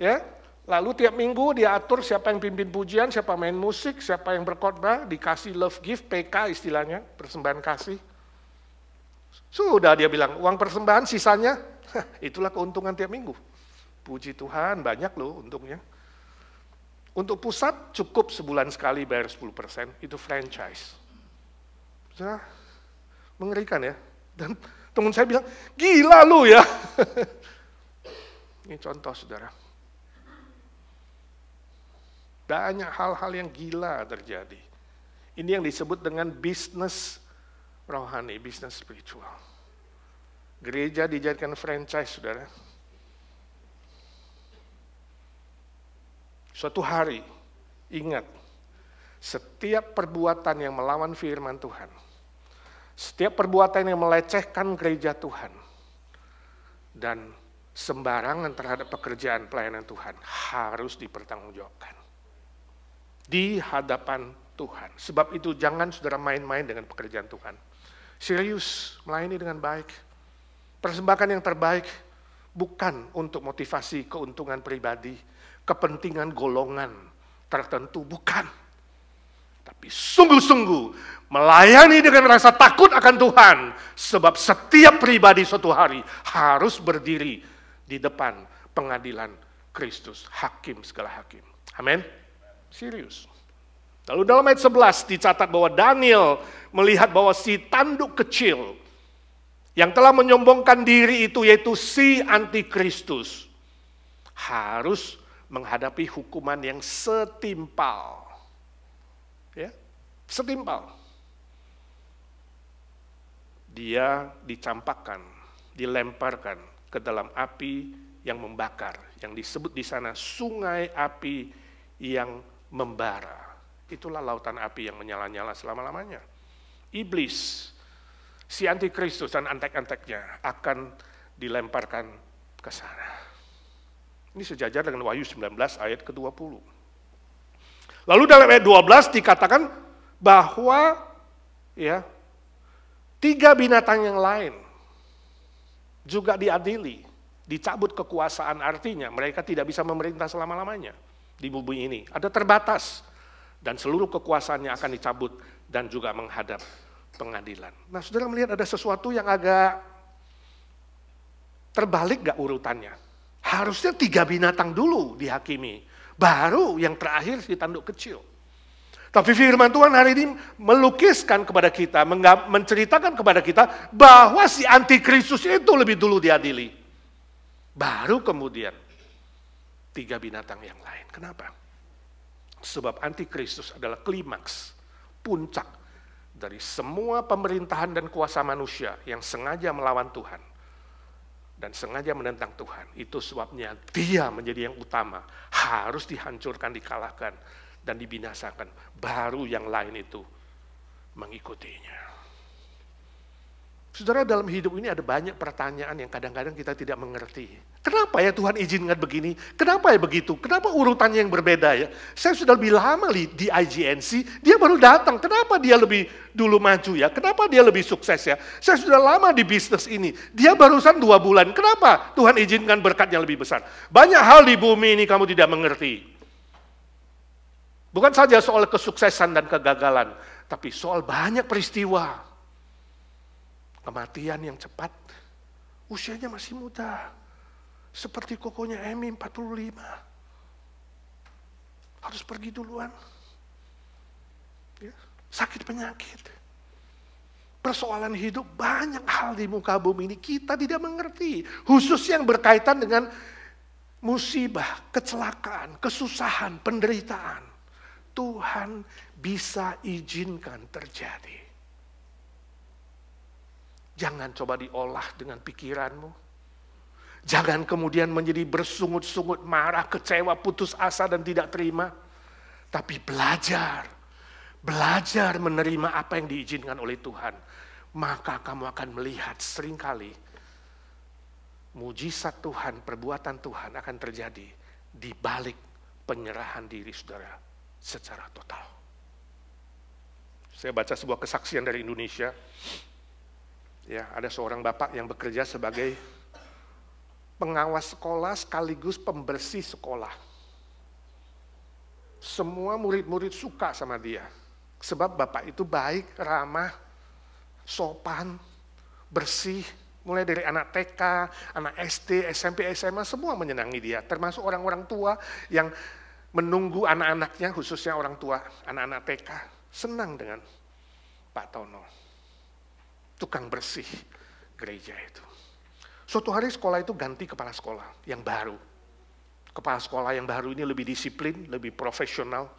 Ya, lalu tiap minggu dia atur siapa yang pimpin pujian, siapa main musik, siapa yang berkhotbah, dikasih love gift, PK istilahnya, persembahan kasih. Sudah dia bilang, uang persembahan sisanya, itulah keuntungan tiap minggu. Puji Tuhan, banyak loh untungnya. Untuk pusat cukup sebulan sekali bayar 10%, itu franchise. Sudah mengerikan ya. Dan teman saya bilang, gila lu ya. Ini contoh saudara. Banyak hal-hal yang gila terjadi. Ini yang disebut dengan bisnis rohani, bisnis spiritual. Gereja dijadikan franchise, saudara. Suatu hari, ingat, setiap perbuatan yang melawan firman Tuhan, setiap perbuatan yang melecehkan gereja Tuhan, dan sembarangan terhadap pekerjaan pelayanan Tuhan, harus dipertanggungjawabkan. Di hadapan Tuhan. Sebab itu jangan saudara main-main dengan pekerjaan Tuhan. Serius, melayani dengan baik. Persembahkan yang terbaik, bukan untuk motivasi keuntungan pribadi, kepentingan golongan tertentu, bukan. Tapi sungguh-sungguh melayani dengan rasa takut akan Tuhan. Sebab setiap pribadi suatu hari harus berdiri di depan pengadilan Kristus, hakim segala hakim. Amin. Serius. Lalu dalam ayat 11 dicatat bahwa Daniel melihat bahwa si tanduk kecil yang telah menyombongkan diri itu, yaitu si antikristus, harus menghadapi hukuman yang setimpal. Ya, setimpal. Dia dicampakkan, dilemparkan ke dalam api yang membakar, yang disebut di sana sungai api yang membara. Itulah lautan api yang menyala-nyala selama-lamanya. Iblis, si antikristus dan antek-anteknya akan dilemparkan ke sana. Ini sejajar dengan Wahyu 19 ayat ke-20. Lalu dalam ayat 12 dikatakan bahwa ya 3 binatang yang lain juga diadili, dicabut kekuasaan, artinya mereka tidak bisa memerintah selama-lamanya di bumi ini. Ada terbatas dan seluruh kekuasaannya akan dicabut dan juga menghadap pengadilan. Nah, saudara melihat ada sesuatu yang agak terbalik gak urutannya? Harusnya 3 binatang dulu dihakimi, baru yang terakhir si tanduk kecil. Tapi firman Tuhan hari ini melukiskan kepada kita, menceritakan kepada kita bahwa si antikristus itu lebih dulu diadili. Baru kemudian 3 binatang yang lain. Kenapa? Sebab antikristus adalah klimaks, puncak dari semua pemerintahan dan kuasa manusia yang sengaja melawan Tuhan dan sengaja menentang Tuhan. Itu sebabnya dia menjadi yang utama, harus dihancurkan, dikalahkan, dan dibinasakan. Baru yang lain itu mengikutinya. Saudara, dalam hidup ini ada banyak pertanyaan yang kadang-kadang kita tidak mengerti. Kenapa ya Tuhan izinkan begini? Kenapa ya begitu? Kenapa urutannya yang berbeda ya? Saya sudah lebih lama di IGNC, dia baru datang. Kenapa dia lebih dulu maju ya? Kenapa dia lebih sukses ya? Saya sudah lama di bisnis ini, dia barusan 2 bulan. Kenapa Tuhan izinkan berkatnya lebih besar? Banyak hal di bumi ini kamu tidak mengerti. Bukan saja soal kesuksesan dan kegagalan, tapi soal banyak peristiwa. Kematian yang cepat, usianya masih muda. Seperti kokonya Emi 45. Harus pergi duluan. Ya, sakit penyakit. Persoalan hidup, banyak hal di muka bumi ini kita tidak mengerti. Khusus yang berkaitan dengan musibah, kecelakaan, kesusahan, penderitaan, Tuhan bisa izinkan terjadi. Jangan coba diolah dengan pikiranmu. Jangan kemudian menjadi bersungut-sungut, marah, kecewa, putus asa dan tidak terima. Tapi belajar menerima apa yang diizinkan oleh Tuhan. Maka kamu akan melihat seringkali mujizat Tuhan, perbuatan Tuhan akan terjadi di balik penyerahan diri saudara secara total. Saya baca sebuah kesaksian dari Indonesia. Ya, ada seorang bapak yang bekerja sebagai pengawas sekolah sekaligus pembersih sekolah. Semua murid-murid suka sama dia. Sebab bapak itu baik, ramah, sopan, bersih. Mulai dari anak TK, anak SD, SMP, SMA, semua menyenangi dia. Termasuk orang-orang tua yang menunggu anak-anaknya, khususnya orang tua, anak-anak TK. Senang dengan Pak Tono. Tukang bersih gereja itu. Suatu hari sekolah itu ganti kepala sekolah yang baru. Kepala sekolah yang baru ini lebih disiplin, lebih profesional.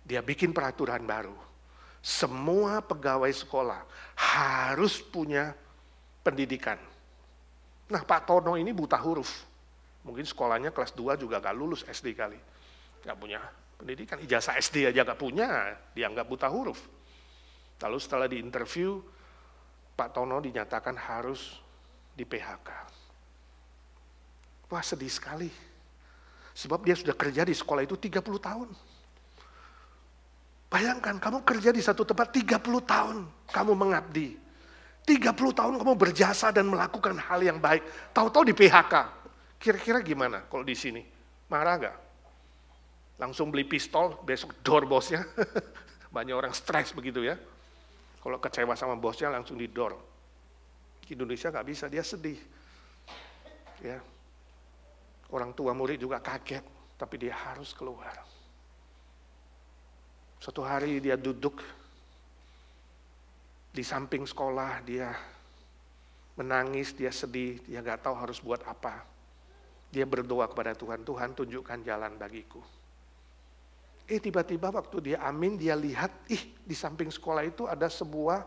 Dia bikin peraturan baru. Semua pegawai sekolah harus punya pendidikan. Nah, Pak Tono ini buta huruf. Mungkin sekolahnya kelas 2 juga gak lulus SD kali. Gak punya pendidikan, ijazah SD aja gak punya, dianggap buta huruf. Lalu setelah diinterview, Pak Tono dinyatakan harus di PHK. Wah, sedih sekali. Sebab dia sudah kerja di sekolah itu 30 tahun. Bayangkan, kamu kerja di satu tempat 30 tahun, kamu mengabdi. 30 tahun kamu berjasa dan melakukan hal yang baik. Tahu-tahu di PHK. Kira-kira gimana kalau di sini? Marah gak? Langsung beli pistol, besok dor bosnya. Banyak orang stres begitu ya. Kalau kecewa sama bosnya langsung didor. Di Indonesia gak bisa, dia sedih. Ya. Orang tua murid juga kaget, tapi dia harus keluar. Suatu hari dia duduk di samping sekolah, dia menangis, dia sedih, dia gak tahu harus buat apa. Dia berdoa kepada Tuhan, Tuhan tunjukkan jalan bagiku. Tiba-tiba waktu dia amin, dia lihat, di samping sekolah itu ada sebuah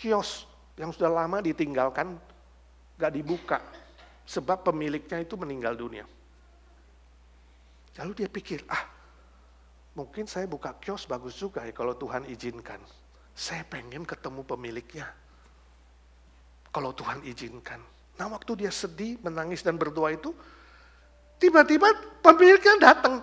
kios yang sudah lama ditinggalkan, gak dibuka. Sebab pemiliknya itu meninggal dunia. Lalu dia pikir, mungkin saya buka kios bagus juga ya kalau Tuhan izinkan. Saya pengen ketemu pemiliknya. Kalau Tuhan izinkan. Nah, waktu dia sedih, menangis dan berdoa itu, tiba-tiba pemiliknya datang.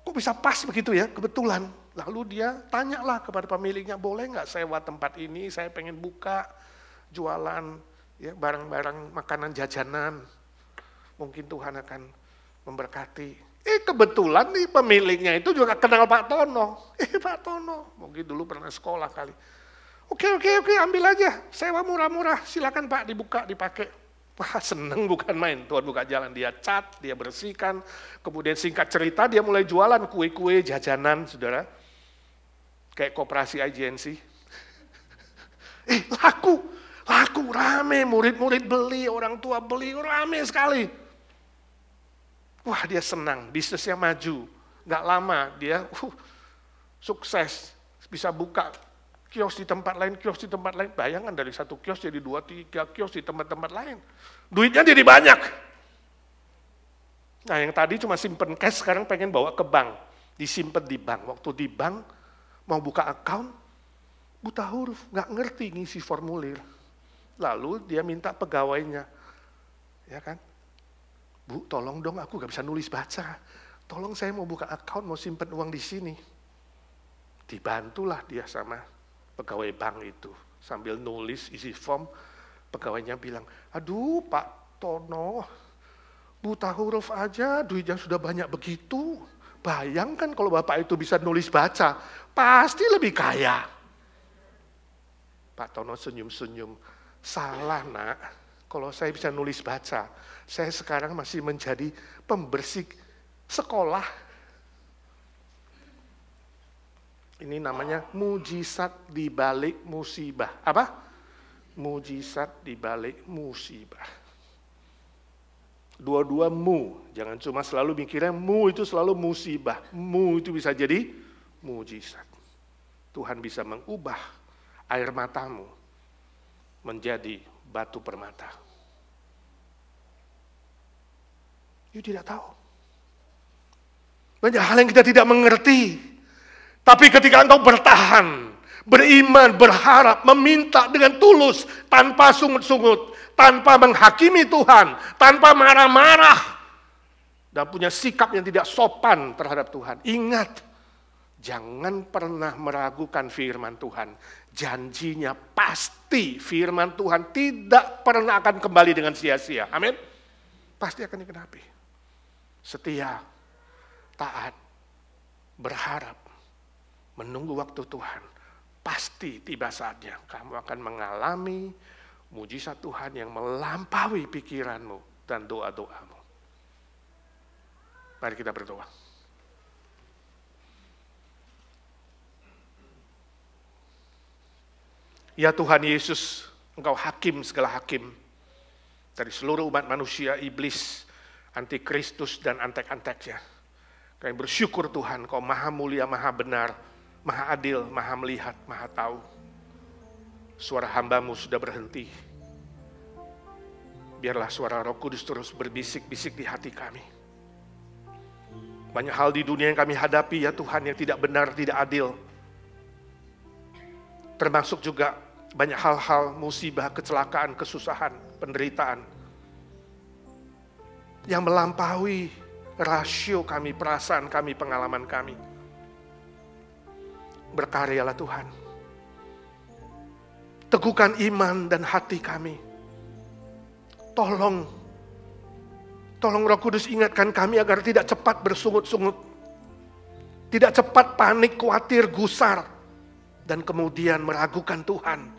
Kok bisa pas begitu ya, kebetulan. Lalu dia tanyalah kepada pemiliknya, boleh nggak sewa tempat ini, saya pengen buka, jualan ya barang-barang makanan jajanan. Mungkin Tuhan akan memberkati. Kebetulan nih pemiliknya itu juga kenal Pak Tono. Pak Tono, mungkin dulu pernah sekolah kali. Oke, ambil aja, sewa murah-murah, silakan Pak dibuka, dipakai. Wah, seneng bukan main, Tuhan buka jalan, dia cat, dia bersihkan, kemudian singkat cerita dia mulai jualan kue-kue, jajanan, saudara. Kayak koperasi IGNC. Laku, rame, murid-murid beli, orang tua beli, rame sekali. Wah, dia senang, bisnisnya maju. Gak lama, dia sukses, bisa buka kios di tempat lain. Bayangkan dari satu kios jadi 2-3 kios di tempat-tempat lain. Duitnya jadi banyak. Nah, yang tadi cuma simpen cash, sekarang pengen bawa ke bank. Disimpan di bank. Waktu di bank, mau buka account, buta huruf, gak ngerti ngisi formulir. Lalu dia minta pegawainya. Ya kan? Bu, tolong dong, aku gak bisa nulis baca. Tolong saya mau buka account, mau simpen uang di sini. Dibantulah dia sama pegawai bank itu. Sambil nulis, isi form, pegawainya bilang, aduh Pak Tono, buta huruf aja, duitnya sudah banyak begitu. Bayangkan kalau Bapak itu bisa nulis baca, pasti lebih kaya. Pak Tono senyum-senyum, salah nak, kalau saya bisa nulis baca, saya sekarang masih menjadi pembersih sekolah. Ini namanya mujizat di balik musibah. Apa? Mujizat di balik musibah. Dua-dua mu. Jangan cuma selalu mikirnya mu itu selalu musibah. Mu itu bisa jadi mujizat. Tuhan bisa mengubah air matamu menjadi batu permata. You tidak tahu. Banyak hal yang kita tidak mengerti. Tapi ketika engkau bertahan, beriman, berharap, meminta dengan tulus, tanpa sungut-sungut, tanpa menghakimi Tuhan, tanpa marah-marah, dan punya sikap yang tidak sopan terhadap Tuhan. Ingat, jangan pernah meragukan firman Tuhan. Janjinya pasti firman Tuhan tidak pernah akan kembali dengan sia-sia. Amin. Pasti akan digenapi. Setia, taat, berharap, menunggu waktu Tuhan. Pasti tiba saatnya kamu akan mengalami mujizat Tuhan yang melampaui pikiranmu dan doa-doamu. Mari kita berdoa. Ya Tuhan Yesus, Engkau hakim segala hakim. Dari seluruh umat manusia, iblis, antikristus dan antek-anteknya. Kami bersyukur Tuhan, Kau maha mulia, maha benar, maha adil, maha melihat, maha tahu. Suara hamba-Mu sudah berhenti. Biarlah suara Roh Kudus terus berbisik-bisik di hati kami. Banyak hal di dunia yang kami hadapi ya Tuhan yang tidak benar, tidak adil. Termasuk juga banyak hal-hal musibah, kecelakaan, kesusahan, penderitaan. Yang melampaui rasio kami, perasaan kami, pengalaman kami. Berkaryalah Tuhan. Teguhkan iman dan hati kami. Tolong Roh Kudus ingatkan kami agar tidak cepat bersungut-sungut. Tidak cepat panik, khawatir, gusar. Dan kemudian meragukan Tuhan.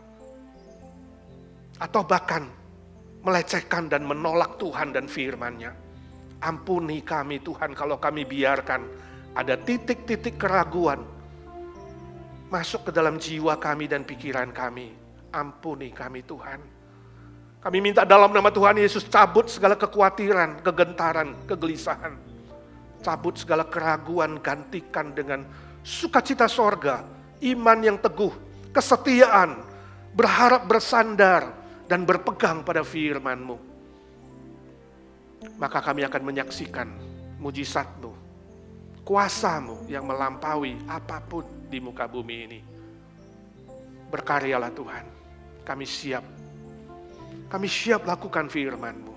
Atau bahkan melecehkan dan menolak Tuhan dan firman-Nya. Ampuni kami Tuhan kalau kami biarkan ada titik-titik keraguan masuk ke dalam jiwa kami dan pikiran kami. Ampuni kami Tuhan. Kami minta dalam nama Tuhan Yesus cabut segala kekhawatiran, kegentaran, kegelisahan. Cabut segala keraguan, gantikan dengan sukacita sorga, iman yang teguh, kesetiaan, berharap bersandar, dan berpegang pada firman-Mu. Maka kami akan menyaksikan mujizat-Mu, kuasa-Mu yang melampaui apapun di muka bumi ini. Berkaryalah Tuhan, kami siap. Kami siap lakukan firman-Mu.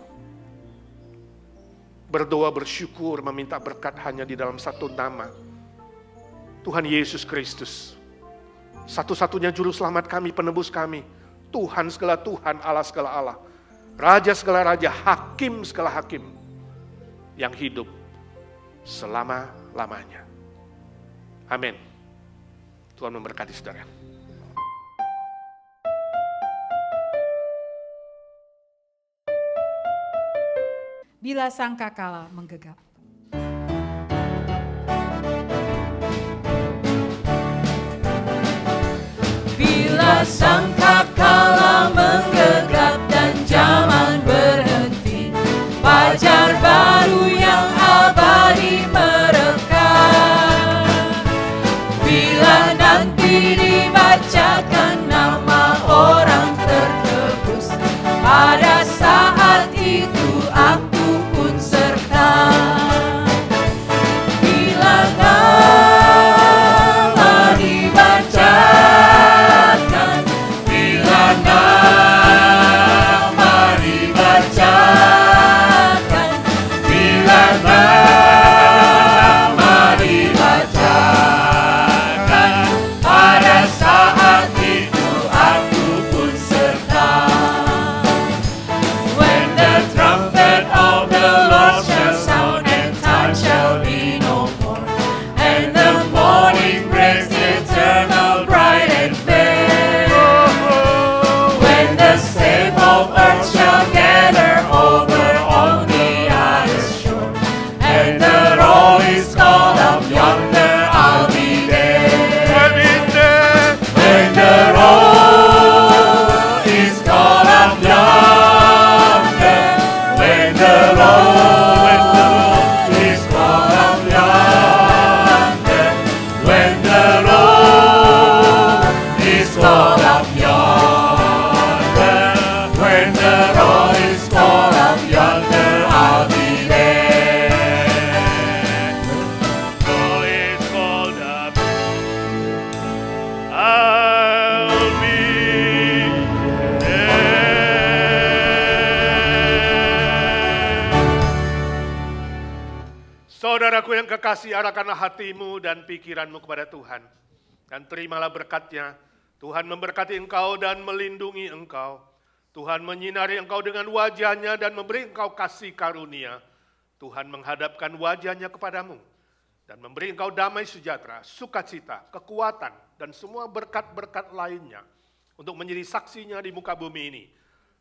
Berdoa, bersyukur, meminta berkat hanya di dalam satu nama. Tuhan Yesus Kristus. Satu-satunya juru selamat kami, penebus kami. Tuhan segala Tuhan, Allah segala Allah. Raja segala raja, hakim segala hakim. Yang hidup selama-lamanya. Amin. Tuhan memberkati saudara. Bila sangkakala menggegap. Bila sangkakala menggegap dan zaman berhenti, fajar baru yang abadi merekam. Bila nanti dibacakan nama orang tertebus, pada saat itu aku pun serta. Saudaraku yang kekasih, arahkanlah hatimu dan pikiranmu kepada Tuhan. Dan terimalah berkat-Nya. Tuhan memberkati engkau dan melindungi engkau. Tuhan menyinari engkau dengan wajah-Nya dan memberi engkau kasih karunia. Tuhan menghadapkan wajah-Nya kepadamu dan memberi engkau damai sejahtera, sukacita, kekuatan, dan semua berkat-berkat lainnya untuk menjadi saksinya di muka bumi ini.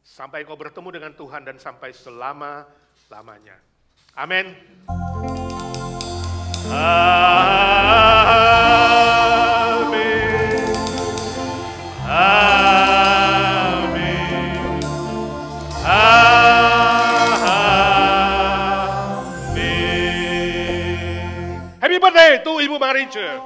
Sampai engkau bertemu dengan Tuhan dan sampai selama-lamanya. Amin. Amin. Amin. Amin. Happy birthday to Ibu Marice.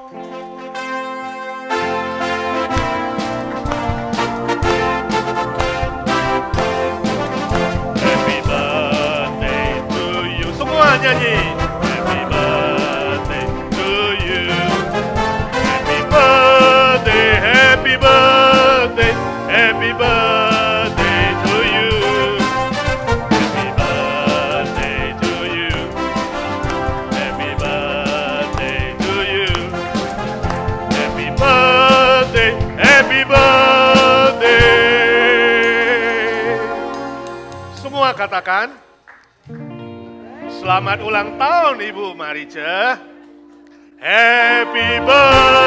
Happy birthday to you. Semua nyanyi. Happy birthday to you. Happy birthday, happy birthday, happy birthday to you. Happy birthday to you. Happy birthday to you. Happy birthday, happy birthday. Semua katakan, selamat ulang tahun Ibu Marice. Happy birthday.